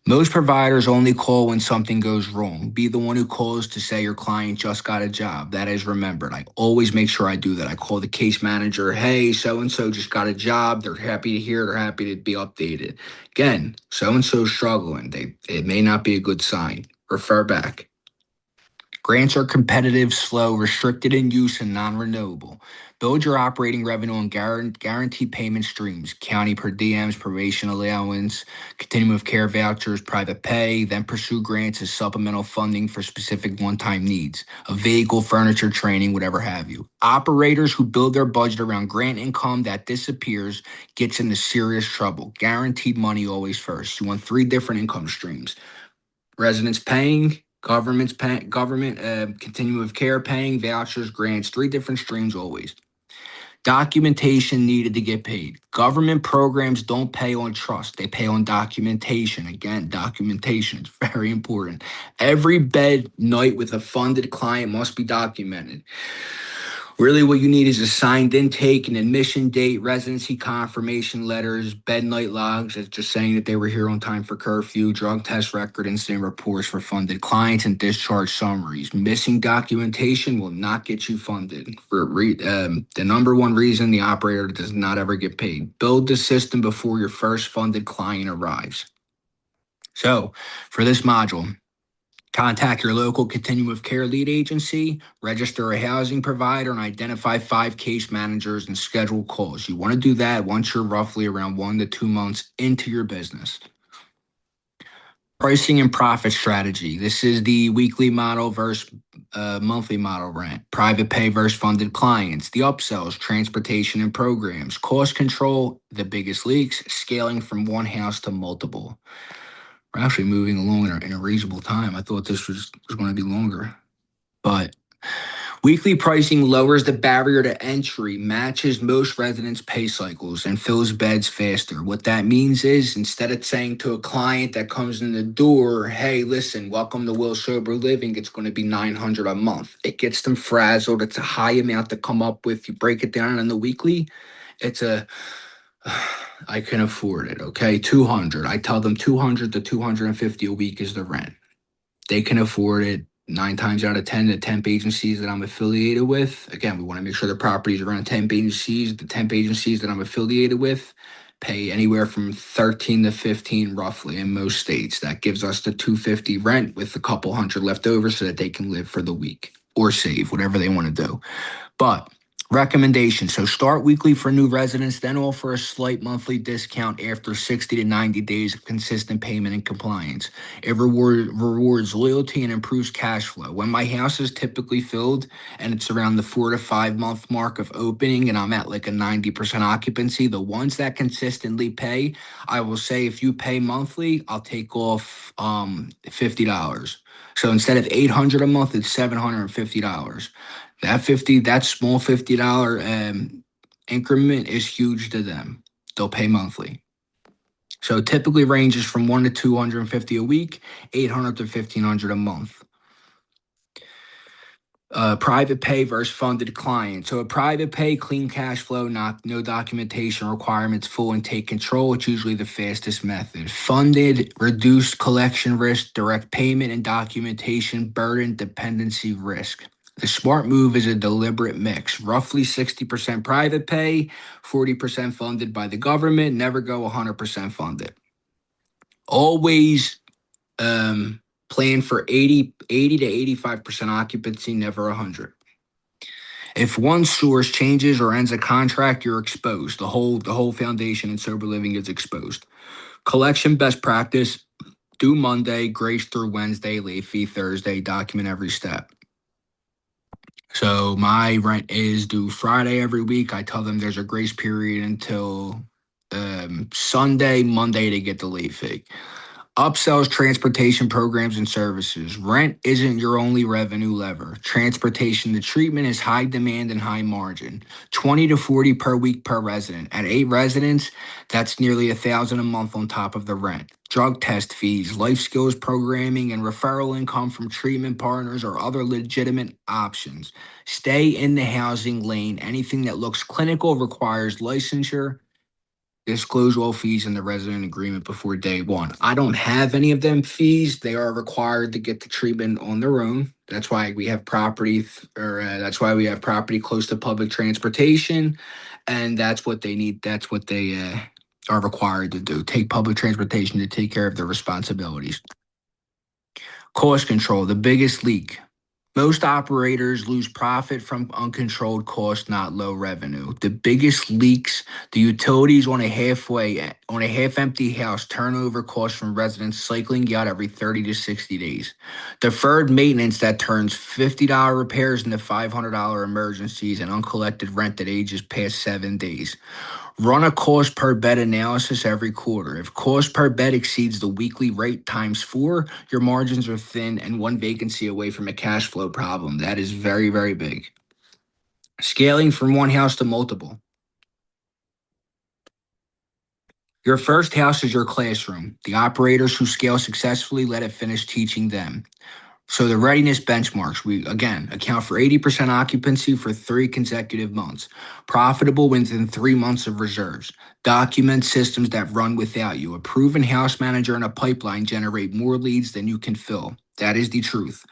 Most providers only call when something goes wrong. Be the one who calls to say your client just got a job. That is remembered. I always make sure I do that. I call the case manager, hey, so-and-so just got a job. They're happy to hear. They're happy to be updated. Again, so-and-so's struggling. It may not be a good sign. Refer back. Grants are competitive, slow, restricted in use, and non-renewable. Build your operating revenue on guaranteed payment streams, county per diems, probation allowance, continuum of care vouchers, private pay, then pursue grants as supplemental funding for specific one-time needs, a vehicle, furniture, training, whatever have you. Operators who build their budget around grant income that disappears gets into serious trouble. Guaranteed money always first. You want 3 different income streams. Residents paying, government continuum of care paying, vouchers, grants, 3 different streams always. Documentation needed to get paid. Government programs don't pay on trust. They pay on documentation. Again, documentation is very important. Every bed night with a funded client must be documented. Really, what you need is a signed intake, an admission date, residency confirmation letters, bed night logs, that's just saying that they were here on time for curfew, drug test record, incident reports for funded clients, and discharge summaries. Missing documentation will not get you funded. The number one reason the operator does not ever get paid. Build the system before your first funded client arrives. So, for this module, contact your local continuum of care lead agency, register a housing provider, and identify 5 case managers and schedule calls. You want to do that once you're roughly around 1 to 2 months into your business. Pricing and profit strategy. This is the weekly model versus monthly model rent, private pay versus funded clients, the upsells, transportation and programs, cost control, the biggest leaks, scaling from one house to multiple. We're actually moving along in a reasonable time. I thought this was going to be longer. But weekly pricing lowers the barrier to entry, matches most residents' pay cycles, and fills beds faster. What that means is instead of saying to a client that comes in the door, hey, listen, welcome to Will Sober Living, it's going to be $900 a month. It gets them frazzled. It's a high amount to come up with. You break it down on the weekly, it's I can afford it, okay? 200. I tell them 200 to 250 a week is the rent. They can afford it. 9 times out of 10, the temp agencies that I'm affiliated with, again, we want to make sure the properties around temp agencies. The temp agencies that I'm affiliated with pay anywhere from 13 to 15 roughly in most states. That gives us the 250 rent with a couple hundred left over so that they can live for the week or save, whatever they want to do. But recommendation. So start weekly for new residents, then offer a slight monthly discount after 60 to 90 days of consistent payment and compliance. It rewards loyalty and improves cash flow. When my house is typically filled and it's around the 4 to 5 month mark of opening and I'm at like a 90% occupancy, the ones that consistently pay, I will say if you pay monthly, I'll take off $50. So instead of 800 a month, it's $750. That small $50 increment is huge to them. They'll pay monthly. So it typically ranges from 1 to 250 a week, 800 to 1500 a month. Private pay versus funded client. So a private pay, clean cash flow, not no documentation requirements, full intake control. It's usually the fastest method. Funded, reduced collection risk, direct payment and documentation burden, dependency risk. The smart move is a deliberate mix. Roughly 60% private pay, 40% funded by the government. Never go 100% funded. Always plan for 80 to 85% occupancy, never 100. If one source changes or ends a contract, you're exposed. The whole foundation in sober living is exposed. Collection best practice: due Monday, grace through Wednesday, late fee Thursday. Document every step. So my rent is due Friday every week. I tell them there's a grace period until Sunday, Monday to get the late fee. Upsells, transportation programs, and services. Rent isn't your only revenue lever. Transportation to treatment is high demand and high margin. 20 to 40 per week per resident. At 8 residents, that's nearly $1,000 a month on top of the rent. Drug test fees, life skills programming, and referral income from treatment partners or other legitimate options. Stay in the housing lane. Anything that looks clinical requires licensure. Disclose all fees in the resident agreement before day one. I don't have any of them fees. They are required to get the treatment on their own. That's why we have property, or that's why we have property close to public transportation, and that's what they need. That's what they are required to do. Take public transportation to take care of their responsibilities. Cost control, the biggest leak. Most operators lose profit from uncontrolled costs, not low revenue. The biggest leaks, the utilities on a half empty house, turnover costs from residents cycling out every 30 to 60 days. Deferred maintenance that turns $50 repairs into $500 emergencies, and uncollected rent that ages past 7 days. Run a cost per bed analysis every quarter. If cost per bed exceeds the weekly rate times 4, your margins are thin and one vacancy away from a cash flow problem. That is very, very big. Scaling from one house to multiple. Your first house is your classroom. The operators who scale successfully let it finish teaching them. So the readiness benchmarks, we again account for 80% occupancy for 3 consecutive months. Profitable within 3 months of reserves. Document systems that run without you. A proven house manager and a pipeline generate more leads than you can fill. That is the truth.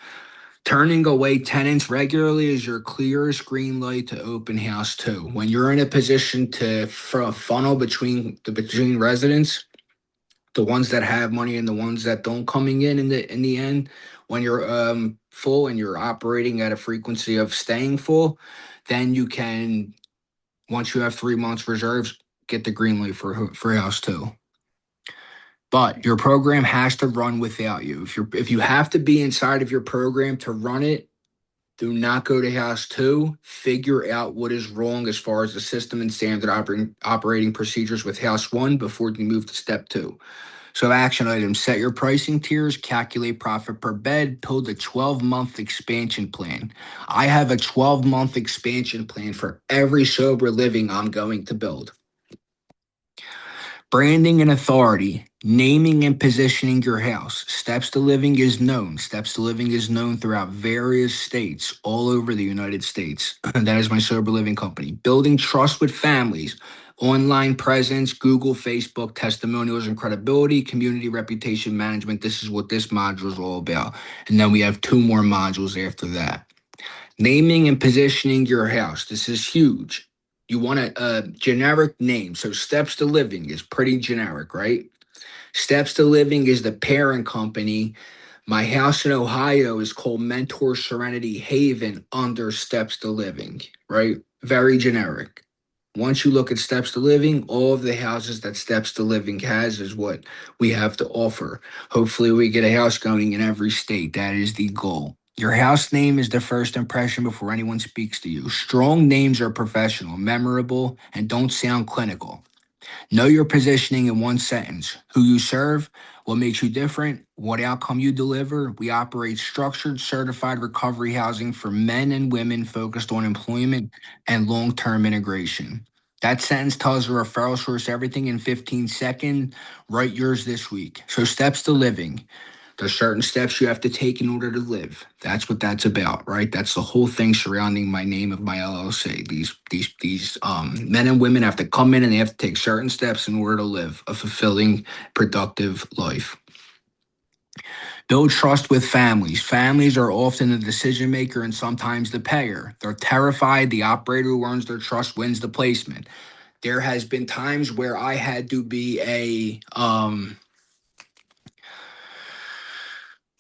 Turning away tenants regularly is your clearest green light to open house too. When you're in a position to funnel between residents, the ones that have money and the ones that don't coming in the end, when you're full and you're operating at a frequency of staying full, then you can, once you have 3 months reserves, get the green light for house too. But your program has to run without you. If you have to be inside of your program to run it, do not go to house two. Figure out what is wrong as far as the system and standard operating procedures with house one before you move to step two. So, action items: set your pricing tiers, calculate profit per bed, build a 12-month expansion plan. I have a 12-month expansion plan for every sober living I'm going to build. Branding and authority, naming and positioning your house. Steps to Living is known. Steps to Living is known throughout various states all over the United States. That is my sober living company. Building trust with families, online presence, Google, Facebook, testimonials and credibility, community reputation management. This is what this module is all about. And then we have 2 more modules after that. Naming and positioning your house. This is huge. You want a generic name. So Steps to Living is pretty generic, right? Steps to Living is the parent company. My house in Ohio is called Mentor Serenity Haven under Steps to Living, right? Very generic. Once you look at Steps to Living, all of the houses that Steps to Living has is what we have to offer. Hopefully, we get a house going in every state. That is the goal. Your house name is the first impression before anyone speaks to you. Strong names are professional, memorable, and don't sound clinical. Know your positioning in one sentence: who you serve, what makes you different, what outcome you deliver. We operate structured, certified recovery housing for men and women focused on employment and long term integration. That sentence tells a referral source everything in 15 seconds. Write yours this week. So, Steps to Living. There's certain steps you have to take in order to live. That's what that's about, right? That's the whole thing surrounding my name of my LLC. These men and women have to come in and they have to take certain steps in order to live a fulfilling, productive life. Build trust with families. Families are often the decision maker and sometimes the payer. They're terrified the operator who earns their trust wins the placement. There has been times where I had to be a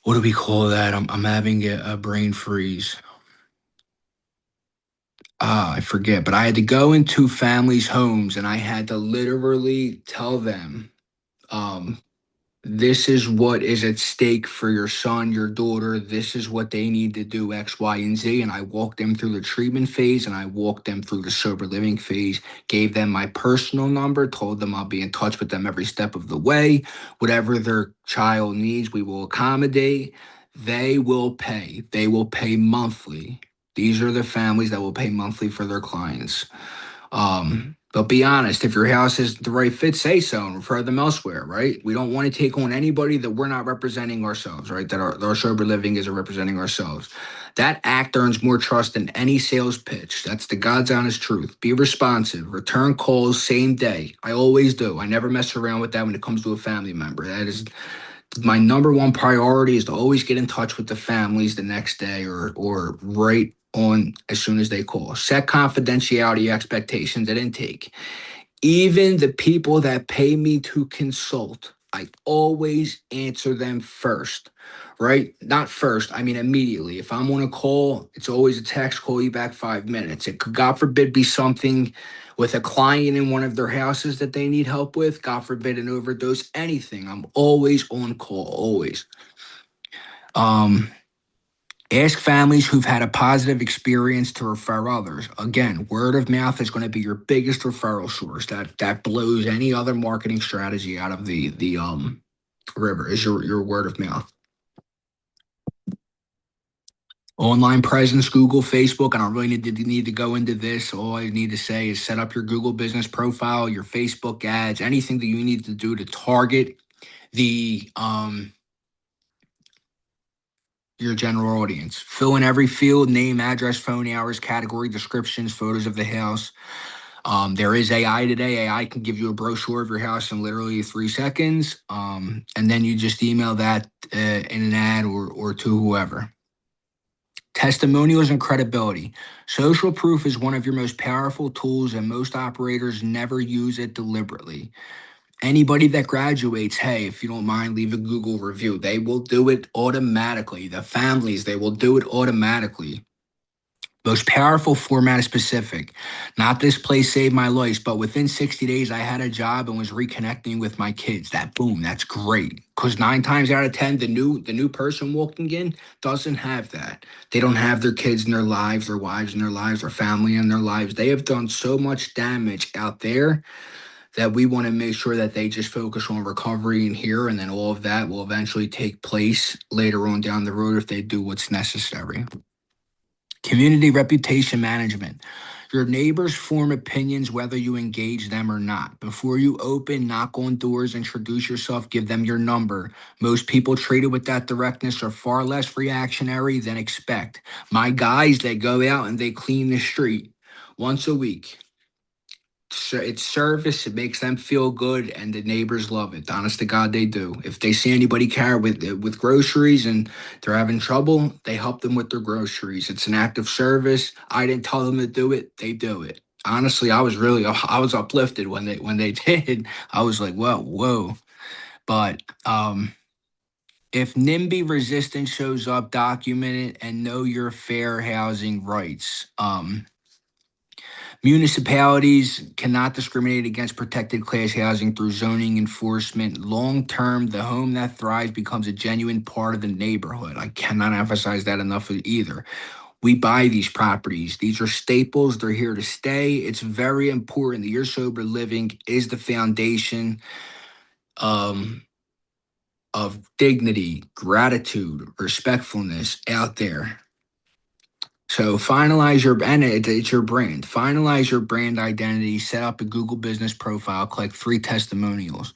what do we call that? I'm having a brain freeze. I forget, but I had to go into families' homes and I had to literally tell them, um, this is what is at stake for your son, your daughter. This is what they need to do, X, Y, and Z. And I walked them through the treatment phase and I walked them through the sober living phase, gave them my personal number, told them I'll be in touch with them every step of the way. Whatever their child needs, we will accommodate. They will pay. They will pay monthly. These are the families that will pay monthly for their clients. But be honest, if your house is the right fit, say so and refer them elsewhere, right? We don't want to take on anybody that we're not representing ourselves, right? That our sober living isn't representing ourselves. That act earns more trust than any sales pitch. That's the God's honest truth. Be responsive. Return calls same day. I always do. I never mess around with that when it comes to a family member. That is my number one priority, is to always get in touch with the families the next day or right on as soon as they call. Set confidentiality expectations at intake. Even the people that pay me to consult, I always answer them first, right? Not first, I mean immediately. If I'm on a call, it's always a text, call you back 5 minutes. It could, God forbid, be something with a client in one of their houses that they need help with, God forbid, an overdose, anything. I'm always on call, always. Um, Ask families who've had a positive experience to refer others. Again, word of mouth is going to be your biggest referral source. That blows any other marketing strategy out of the river. Is your word of mouth. Online presence, Google, Facebook. I don't really need to go into this. All I need to say is set up your Google business profile, your Facebook ads, anything that you need to do to target the your general audience. Fill in every field: name, address, phone, hours, category, descriptions, photos of the house. There is AI today. AI can give you a brochure of your house in literally 3 seconds. And then you just email that in an ad or to whoever. Testimonials and credibility. Social proof is one of your most powerful tools, and most operators never use it deliberately. Anybody that graduates, hey, if you don't mind, leave a Google review. They will do it automatically. The families, they will do it automatically. Most powerful format is specific. Not this place saved my life, but within 60 days, I had a job and was reconnecting with my kids. That boom, that's great. Because 9 times out of 10, the new person walking in doesn't have that. They don't have their kids in their lives, their wives in their lives, their family in their lives. They have done so much damage out there that we want to make sure that they just focus on recovery in here, and then all of that will eventually take place later on down the road if they do what's necessary. Community reputation management. Your neighbors form opinions whether you engage them or not. Before you open, knock on doors, introduce yourself, give them your number. Most people treated with that directness are far less reactionary than expect. My guys, they go out and they clean the street once a week. So it's service. It makes them feel good, and the neighbors love it. Honest to God, they do. If they see anybody carry with groceries and they're having trouble, they help them with their groceries. It's an act of service. I didn't tell them to do it; they do it. Honestly, I was uplifted when they did. I was like, well, whoa. But if NIMBY resistance shows up, document it and know your fair housing rights. Municipalities cannot discriminate against protected class housing through zoning enforcement. Long term, the home that thrives becomes a genuine part of the neighborhood. I cannot emphasize that enough either. We buy these properties. These are staples. They're here to stay. It's very important that your sober living is the foundation um, of dignity, gratitude, respectfulness out there. So finalize your and it's your brand. Finalize your brand identity. Set up a Google business profile. Collect 3 testimonials.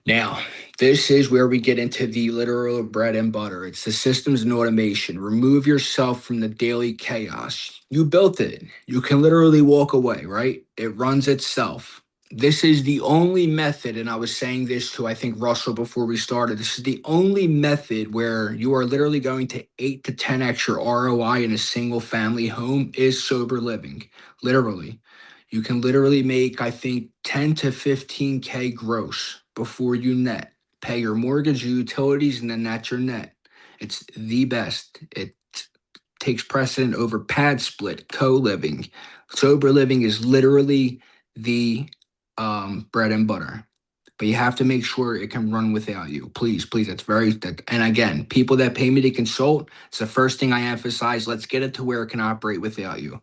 Now, this is where we get into the literal bread and butter. It's the systems and automation. Remove yourself from the daily chaos. You built it. You can literally walk away, right? It runs itself. This is the only method, and I was saying this to, I think, Russell before we started. This is the only method where you are literally going to 8 to 10x your ROI in a single family home is sober living. Literally. You can literally make, I think, 10 to 15K gross before you net. Pay your mortgage, your utilities, and then that's your net. It's the best. It takes precedent over pad split, co-living. Sober living is literally the bread and butter. But you have to make sure it can run without you. Please, please. And again, people that pay me to consult, it's the first thing I emphasize. Let's get it to where it can operate without you.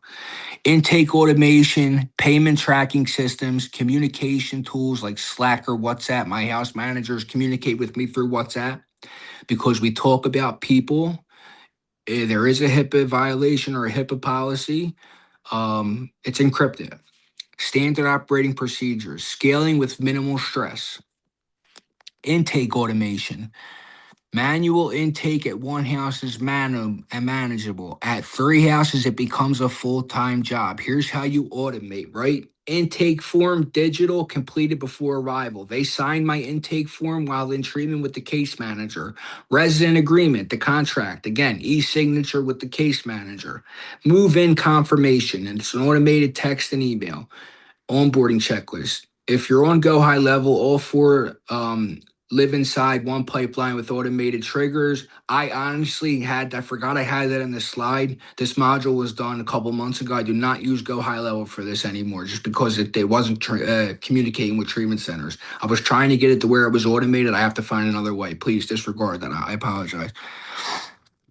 Intake automation, payment tracking systems, communication tools like Slack or WhatsApp. My house managers communicate with me through WhatsApp because we talk about people. There is a HIPAA violation or a HIPAA policy. It's encrypted. Standard operating procedures, scaling with minimal stress. Intake automation. Manual intake at one house is manageable. At 3 houses, it becomes a full-time job. Here's how you automate, right? Intake form, digital, completed before arrival. They sign my intake form while in treatment with the case manager. Resident agreement, the contract. Again, e-signature with the case manager. Move-in confirmation, and it's an automated text and email. Onboarding checklist. If you're on Go High Level, all four live inside one pipeline with automated triggers. I forgot I had that in the slide. This module was done a couple months ago. I do not use Go High Level for this anymore just because it wasn't communicating with treatment centers. I was trying to get it to where it was automated. I have to find another way. Please disregard that. I apologize.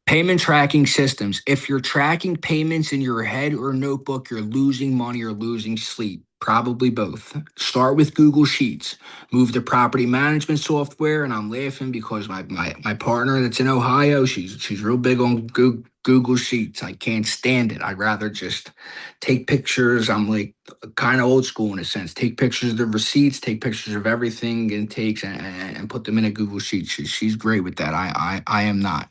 Payment tracking systems. If you're tracking payments in your head or notebook, you're losing money or losing sleep. Probably both. Start with Google Sheets. Move to property management software, and I'm laughing because my partner that's in Ohio, she's real big on Google Sheets. I can't stand it. I'd rather just take pictures. I'm like kind of old school in a sense. Take pictures of the receipts, take pictures of everything and takes and put them in a Google Sheet. She's great with that. I am not.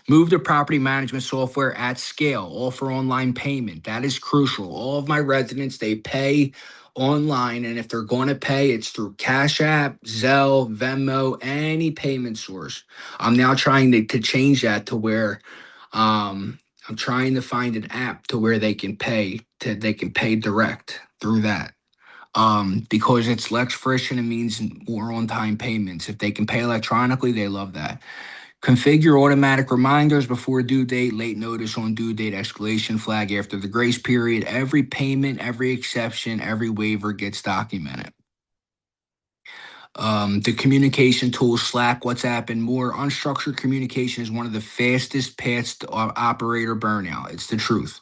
Move to property management software at scale. Offer online payment. That is crucial. All of my residents, they pay online, and if they're going to pay, it's through Cash App, Zelle, Venmo, any payment source. I'm now trying to change that to where I'm trying to find an app to where they can pay direct through that. Because it's less friction and means more on-time payments. If they can pay electronically, they love that. Configure automatic reminders before due date, late notice on due date, escalation flag after the grace period. Every payment, every exception, every waiver gets documented. The communication tools, Slack, WhatsApp, and more. Unstructured communication is one of the fastest paths to operator burnout. It's the truth.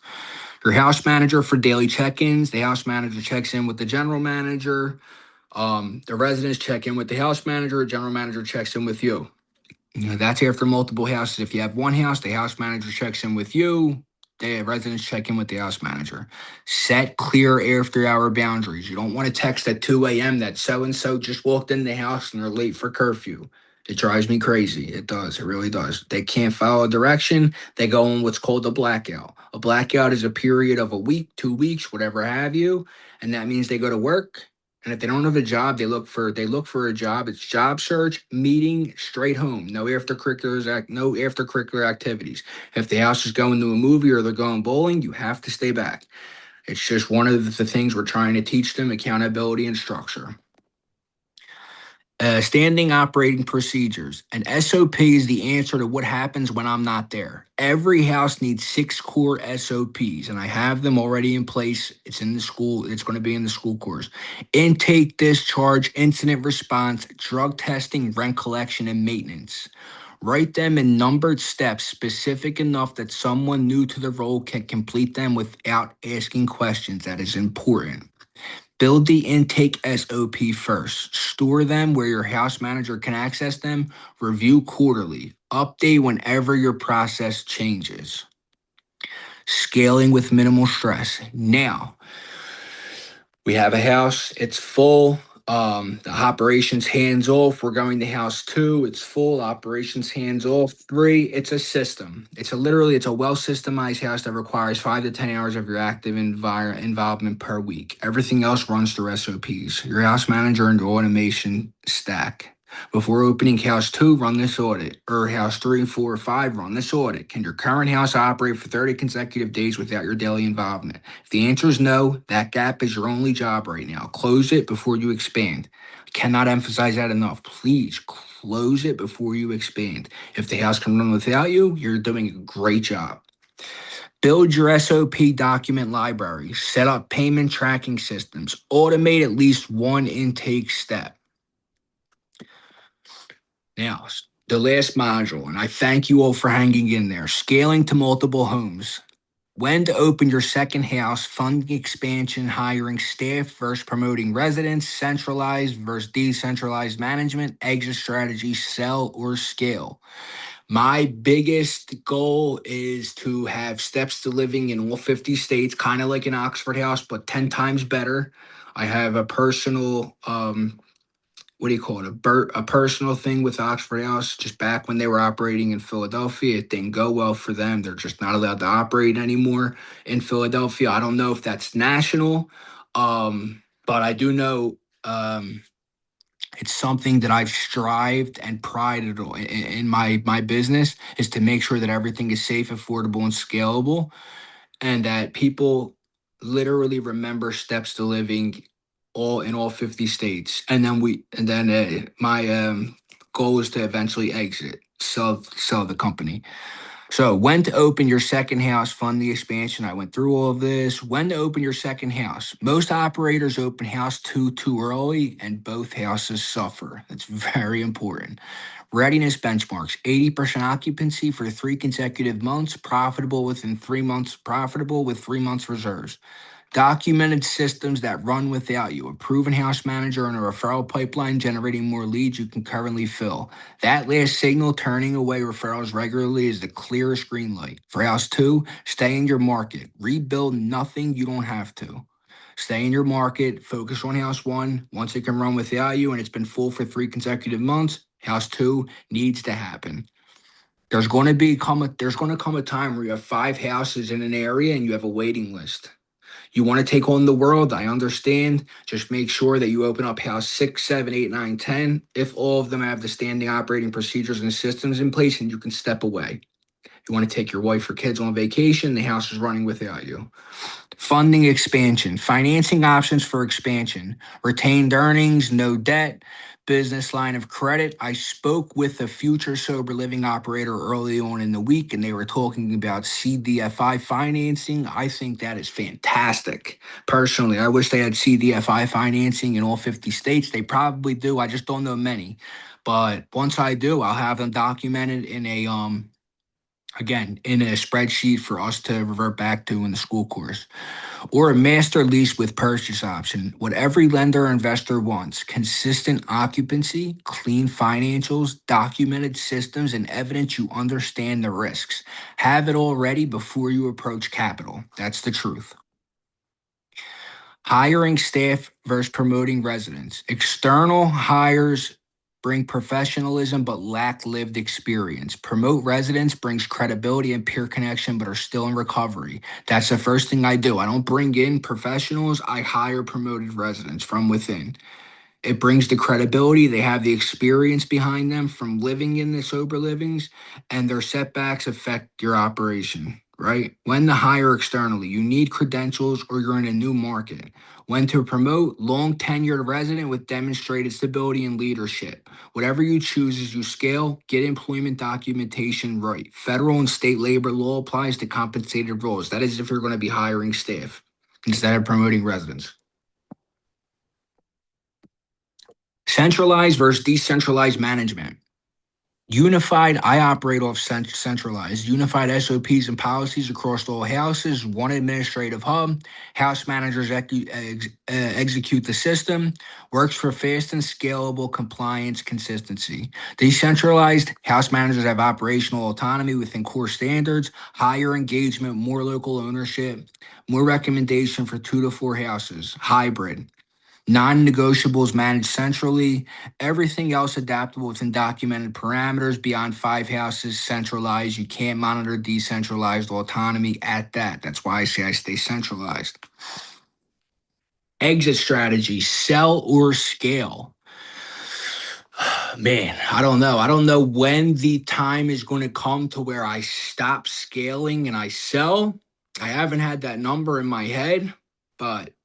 Your house manager for daily check-ins. The house manager checks in with the general manager. The residents check in with the house manager. General manager checks in with you. You know, that's after multiple houses. If you have one house, the house manager checks in with you. The residents check in with the house manager. Set clear after-hour boundaries. You don't want to text at 2 a.m. that so-and-so just walked in the house and they're late for curfew. It drives me crazy. It does. It really does. They can't follow direction. They go on what's called a blackout. A blackout is a period of a week, 2 weeks, whatever have you, and that means they go to work, and if they don't have a job, they look for a job. It's job search, meeting, straight home. No extracurricular activities. If the house is going to a movie or they're going bowling, you have to stay back. It's just one of the things we're trying to teach them: accountability and structure. Standing operating procedures. An SOP is the answer to what happens when I'm not there. Every house needs 6 core SOPs, and I have them already in place. It's in the school, it's going to be in the school course. Intake, discharge, incident response, drug testing, rent collection, and maintenance. Write them in numbered steps, specific enough that someone new to the role can complete them without asking questions. That is important. Build the intake SOP first. Store them where your house manager can access them. Review quarterly. Update whenever your process changes. Scaling with minimal stress. Now, we have a house, it's full. The operations hands off. We're going to house two. It's full. Operations hands off. Three. It's a system. It's a well systemized house that requires 5 to 10 hours of your active involvement per week. Everything else runs through SOPs. Your house manager and automation stack. Before opening house two, run this audit. Or house three, four, five, run this audit. Can your current house operate for 30 consecutive days without your daily involvement? If the answer is no, that gap is your only job right now. Close it before you expand. I cannot emphasize that enough. Please close it before you expand. If the house can run without you, you're doing a great job. Build your SOP document library. Set up payment tracking systems. Automate at least one intake step. Now, the last module, and I thank you all for hanging in there. Scaling to multiple homes. When to open your second house, funding expansion, hiring staff versus promoting residents, centralized versus decentralized management, exit strategy, sell or scale. My biggest goal is to have steps to living in all 50 states, kind of like an Oxford house, but 10 times better. I have a personal what do you call it? A personal thing with Oxford House. Just back when they were operating in Philadelphia, it didn't go well for them. They're just not allowed to operate anymore in Philadelphia. I don't know if that's national, but I do know it's something that I've strived and prided in my business is to make sure that everything is safe, affordable, and scalable, and that people literally remember steps to living all 50 states. And then my goal is to eventually exit, sell the company. So when to open your second house, fund the expansion. I went through all of this. When to open your second house. Most operators open house two too early, and both houses suffer. That's very important. Readiness benchmarks: 80% occupancy for 3 consecutive months, profitable with 3 months reserves. Documented systems that run without you. A proven house manager and a referral pipeline generating more leads you can currently fill. That last signal, turning away referrals regularly, is the clearest green light. For house two, stay in your market. Rebuild nothing you don't have to. Stay in your market. Focus on house one. Once it can run without you and it's been full for 3 consecutive months, house two needs to happen. There's going to come a time where you have 5 houses in an area and you have a waiting list. You want to take on the world, I understand. Just make sure that you open up house 6, 7, 8, 9, 10. If all of them have the standing operating procedures and systems in place, and you can step away. You want to take your wife or kids on vacation, the house is running without you. Funding expansion, financing options for expansion, retained earnings, no debt, business line of credit. I spoke with a future sober living operator early on in the week, and they were talking about CDFI financing. I think that is fantastic. Personally, I wish they had CDFI financing in all 50 states. They probably do. I just don't know many. But once I do, I'll have them documented in a again in a spreadsheet for us to revert back to in the school course, or a master lease with purchase option. What every lender or investor wants: consistent occupancy, clean financials, documented systems, and evidence you understand the risks. Have it all ready before you approach capital. That's the truth. Hiring staff versus promoting residents. External hires bring professionalism but lack lived experience. Promote residents brings credibility and peer connection but are still in recovery. That's the first thing I do. I don't bring in professionals, I hire promoted residents from within. It brings the credibility. They have the experience behind them from living in the sober livings, and their setbacks affect your operation, right? When to hire externally, you need credentials or you're in a new market. When to promote, long tenured resident with demonstrated stability and leadership. Whatever you choose as you scale, get employment documentation right. Federal and state labor law applies to compensated roles. That is if you're going to be hiring staff instead of promoting residents. Centralized versus decentralized management. Unified, I operate off centralized. Unified SOPs and policies across all houses, one administrative hub. House managers execute the system. Works for fast and scalable compliance consistency. Decentralized, house managers have operational autonomy within core standards, higher engagement, more local ownership, more recommendation for 2 to 4 houses. Hybrid. Non-negotiables managed centrally. Everything else adaptable within documented parameters. Beyond 5 houses, centralized. You can't monitor decentralized autonomy at that. That's why I say I stay centralized. Exit strategy: sell or scale. Man, I don't know. I don't know when the time is going to come to where I stop scaling and I sell. I haven't had that number in my head, but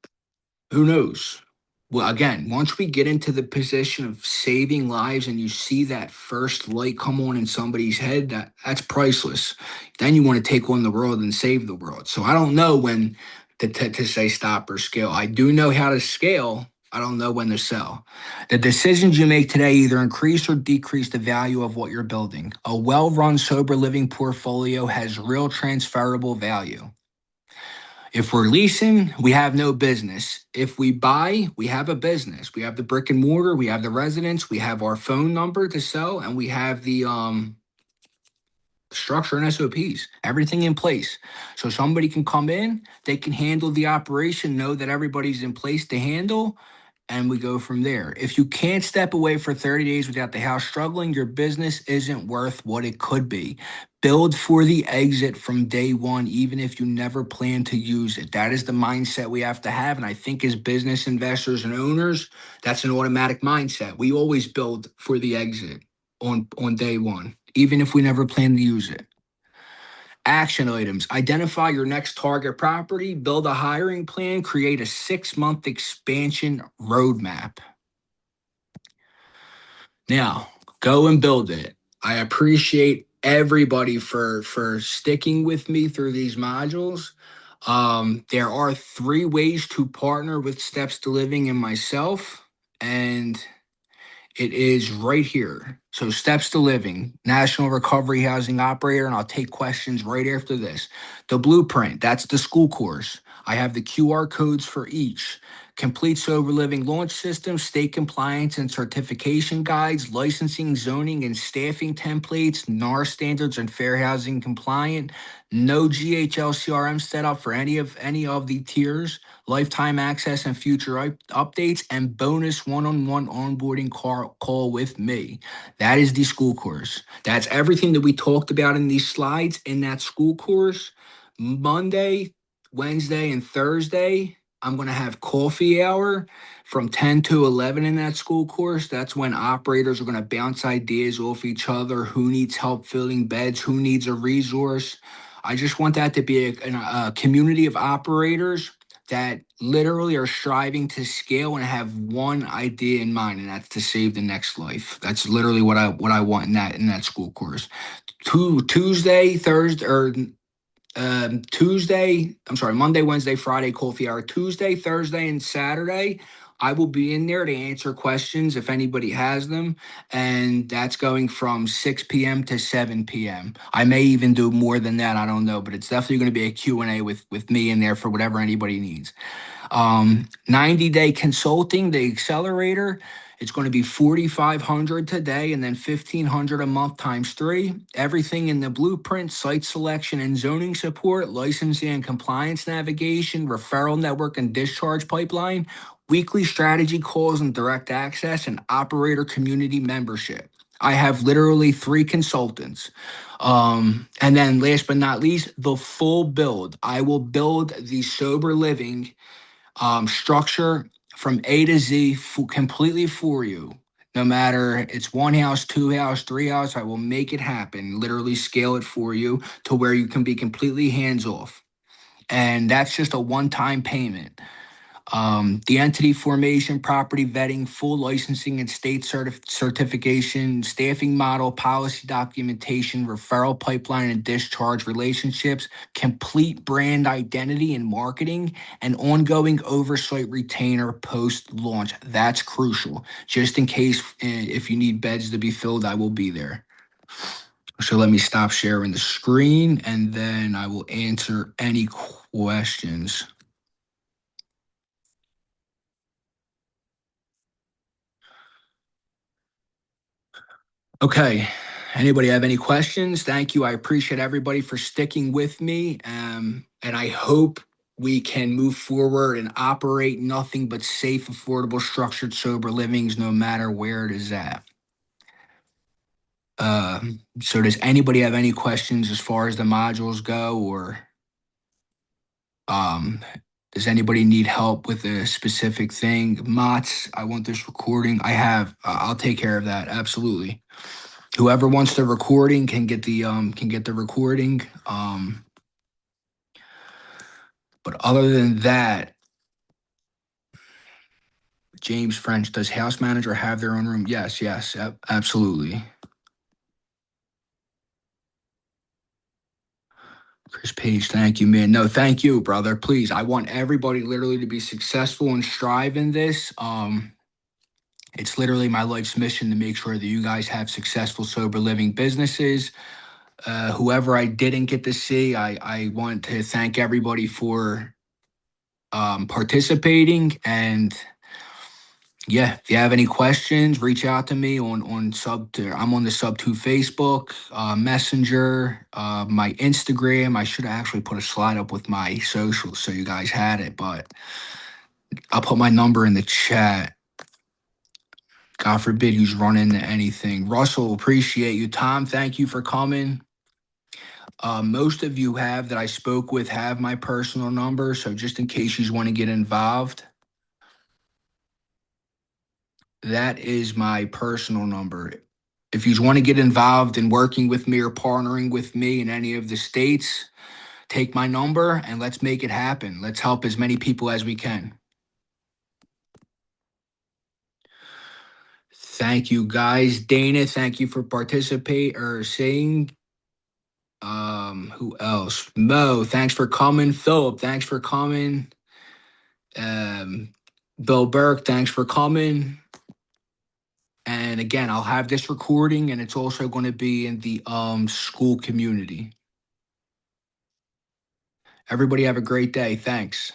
who knows? Well, again, once we get into the position of saving lives and you see that first light come on in somebody's head, that's priceless. Then you want to take on the world and save the world. So I don't know when to say stop or scale. I do know how to scale. I don't know when to sell. The decisions you make today either increase or decrease the value of what you're building. A well-run sober living portfolio has real transferable value. If we're leasing, we have no business. If we buy, we have a business. We have the brick and mortar, we have the residence, we have our phone number to sell, and we have the structure and SOPs, everything in place. So somebody can come in, they can handle the operation, know that everybody's in place to handle, and we go from there. If you can't step away for 30 days without the house struggling, your business isn't worth what it could be. Build for the exit from day one, even if you never plan to use it. That is the mindset we have to have. And I think as business investors and owners, that's an automatic mindset. We always build for the exit on day one, even if we never plan to use it. Action items: identify your next target property, build a hiring plan, create a 6-month expansion roadmap. Now, go and build it. I appreciate everybody for sticking with me through these modules. There are 3 ways to partner with Steps to Living and myself, and It is right here. So, Steps to Living, National Recovery Housing Operator, and I'll take questions right after this. The blueprint, that's the school course. I have the QR codes for each. Complete Sober Living launch system, state compliance and certification guides, licensing, zoning, and staffing templates, NAR standards and fair housing compliant. No GHL CRM setup for any of the tiers, lifetime access and future updates, and bonus one-on-one onboarding call with me. That is the school course. That's everything that we talked about in these slides in that school course. Monday, Wednesday, and Thursday, I'm going to have coffee hour from 10 to 11 in that school course. That's when operators are going to bounce ideas off each other. Who needs help filling beds? Who needs a resource? I just want that to be a community of operators that literally are striving to scale and have one idea in mind, and that's to save the next life. That's literally what I want in that school course. Tuesday, Thursday, or Tuesday, I'm sorry, Monday, Wednesday, Friday, coffee hour. Tuesday, Thursday, and Saturday, I will be in there to answer questions if anybody has them. And that's going from 6 p.m. to 7 p.m. I may even do more than that. I don't know, but it's definitely going to be a Q&A with me in there for whatever anybody needs. 90-day consulting, the accelerator. It's going to be 4,500 today and then 1,500 a month times three. Everything in the blueprint, site selection and zoning support, licensing and compliance navigation, referral network and discharge pipeline, weekly strategy calls and direct access, and operator community membership. I have literally three consultants. And then last but not least, the full build. I will build the sober living structure from A to Z completely for you. No matter it's one house, two house, three house, I will make it happen. Literally scale it for you to where you can be completely hands off. And that's just a one-time payment. The entity formation, property vetting, full licensing and state certification, staffing model, policy documentation, referral pipeline and discharge relationships, complete brand identity and marketing, and ongoing oversight retainer post launch. That's crucial. Just in case if you need beds to be filled, I will be there. So let me stop sharing the screen and then I will answer any questions. Okay. Anybody have any questions? Thank you. I appreciate everybody for sticking with me. And I hope we can move forward and operate nothing but safe, affordable, structured, sober livings, no matter where it is at. So does anybody have any questions as far as the modules go, or um, does anybody need help with a specific thing? Mots, I want this recording. I have. I'll take care of that. Absolutely. Whoever wants the recording can get the recording. But other than that, James French, does house manager have their own room? Yes, yes, absolutely. Chris Page, thank you, man. No, thank you, brother. Please, I want everybody literally to be successful and strive in this. It's literally my life's mission to make sure that you guys have successful sober living businesses. Whoever I didn't get to see, I want to thank everybody for participating. And yeah, if you have any questions, reach out to me on I'm on the Sub 2 Facebook, Messenger, my Instagram. I should have actually put a slide up with my socials so you guys had it, but I'll put my number in the chat. God forbid you's run into anything. Russell, appreciate you. Tom, thank you for coming. Most of you have that I spoke with have my personal number, so just in case you want to get involved, that is my personal number. If you want to get involved in working with me or partnering with me in any of the states, take my number and let's make it happen. Let's help as many people as we can. Thank you, guys. Dana, thank you for participate or saying. Who else? Mo, thanks for coming. Philip, thanks for coming. Um, Bill Burke, thanks for coming. And And again, I'll have this recording, and it's also going to be in the school community. Everybody have a great day. Thanks.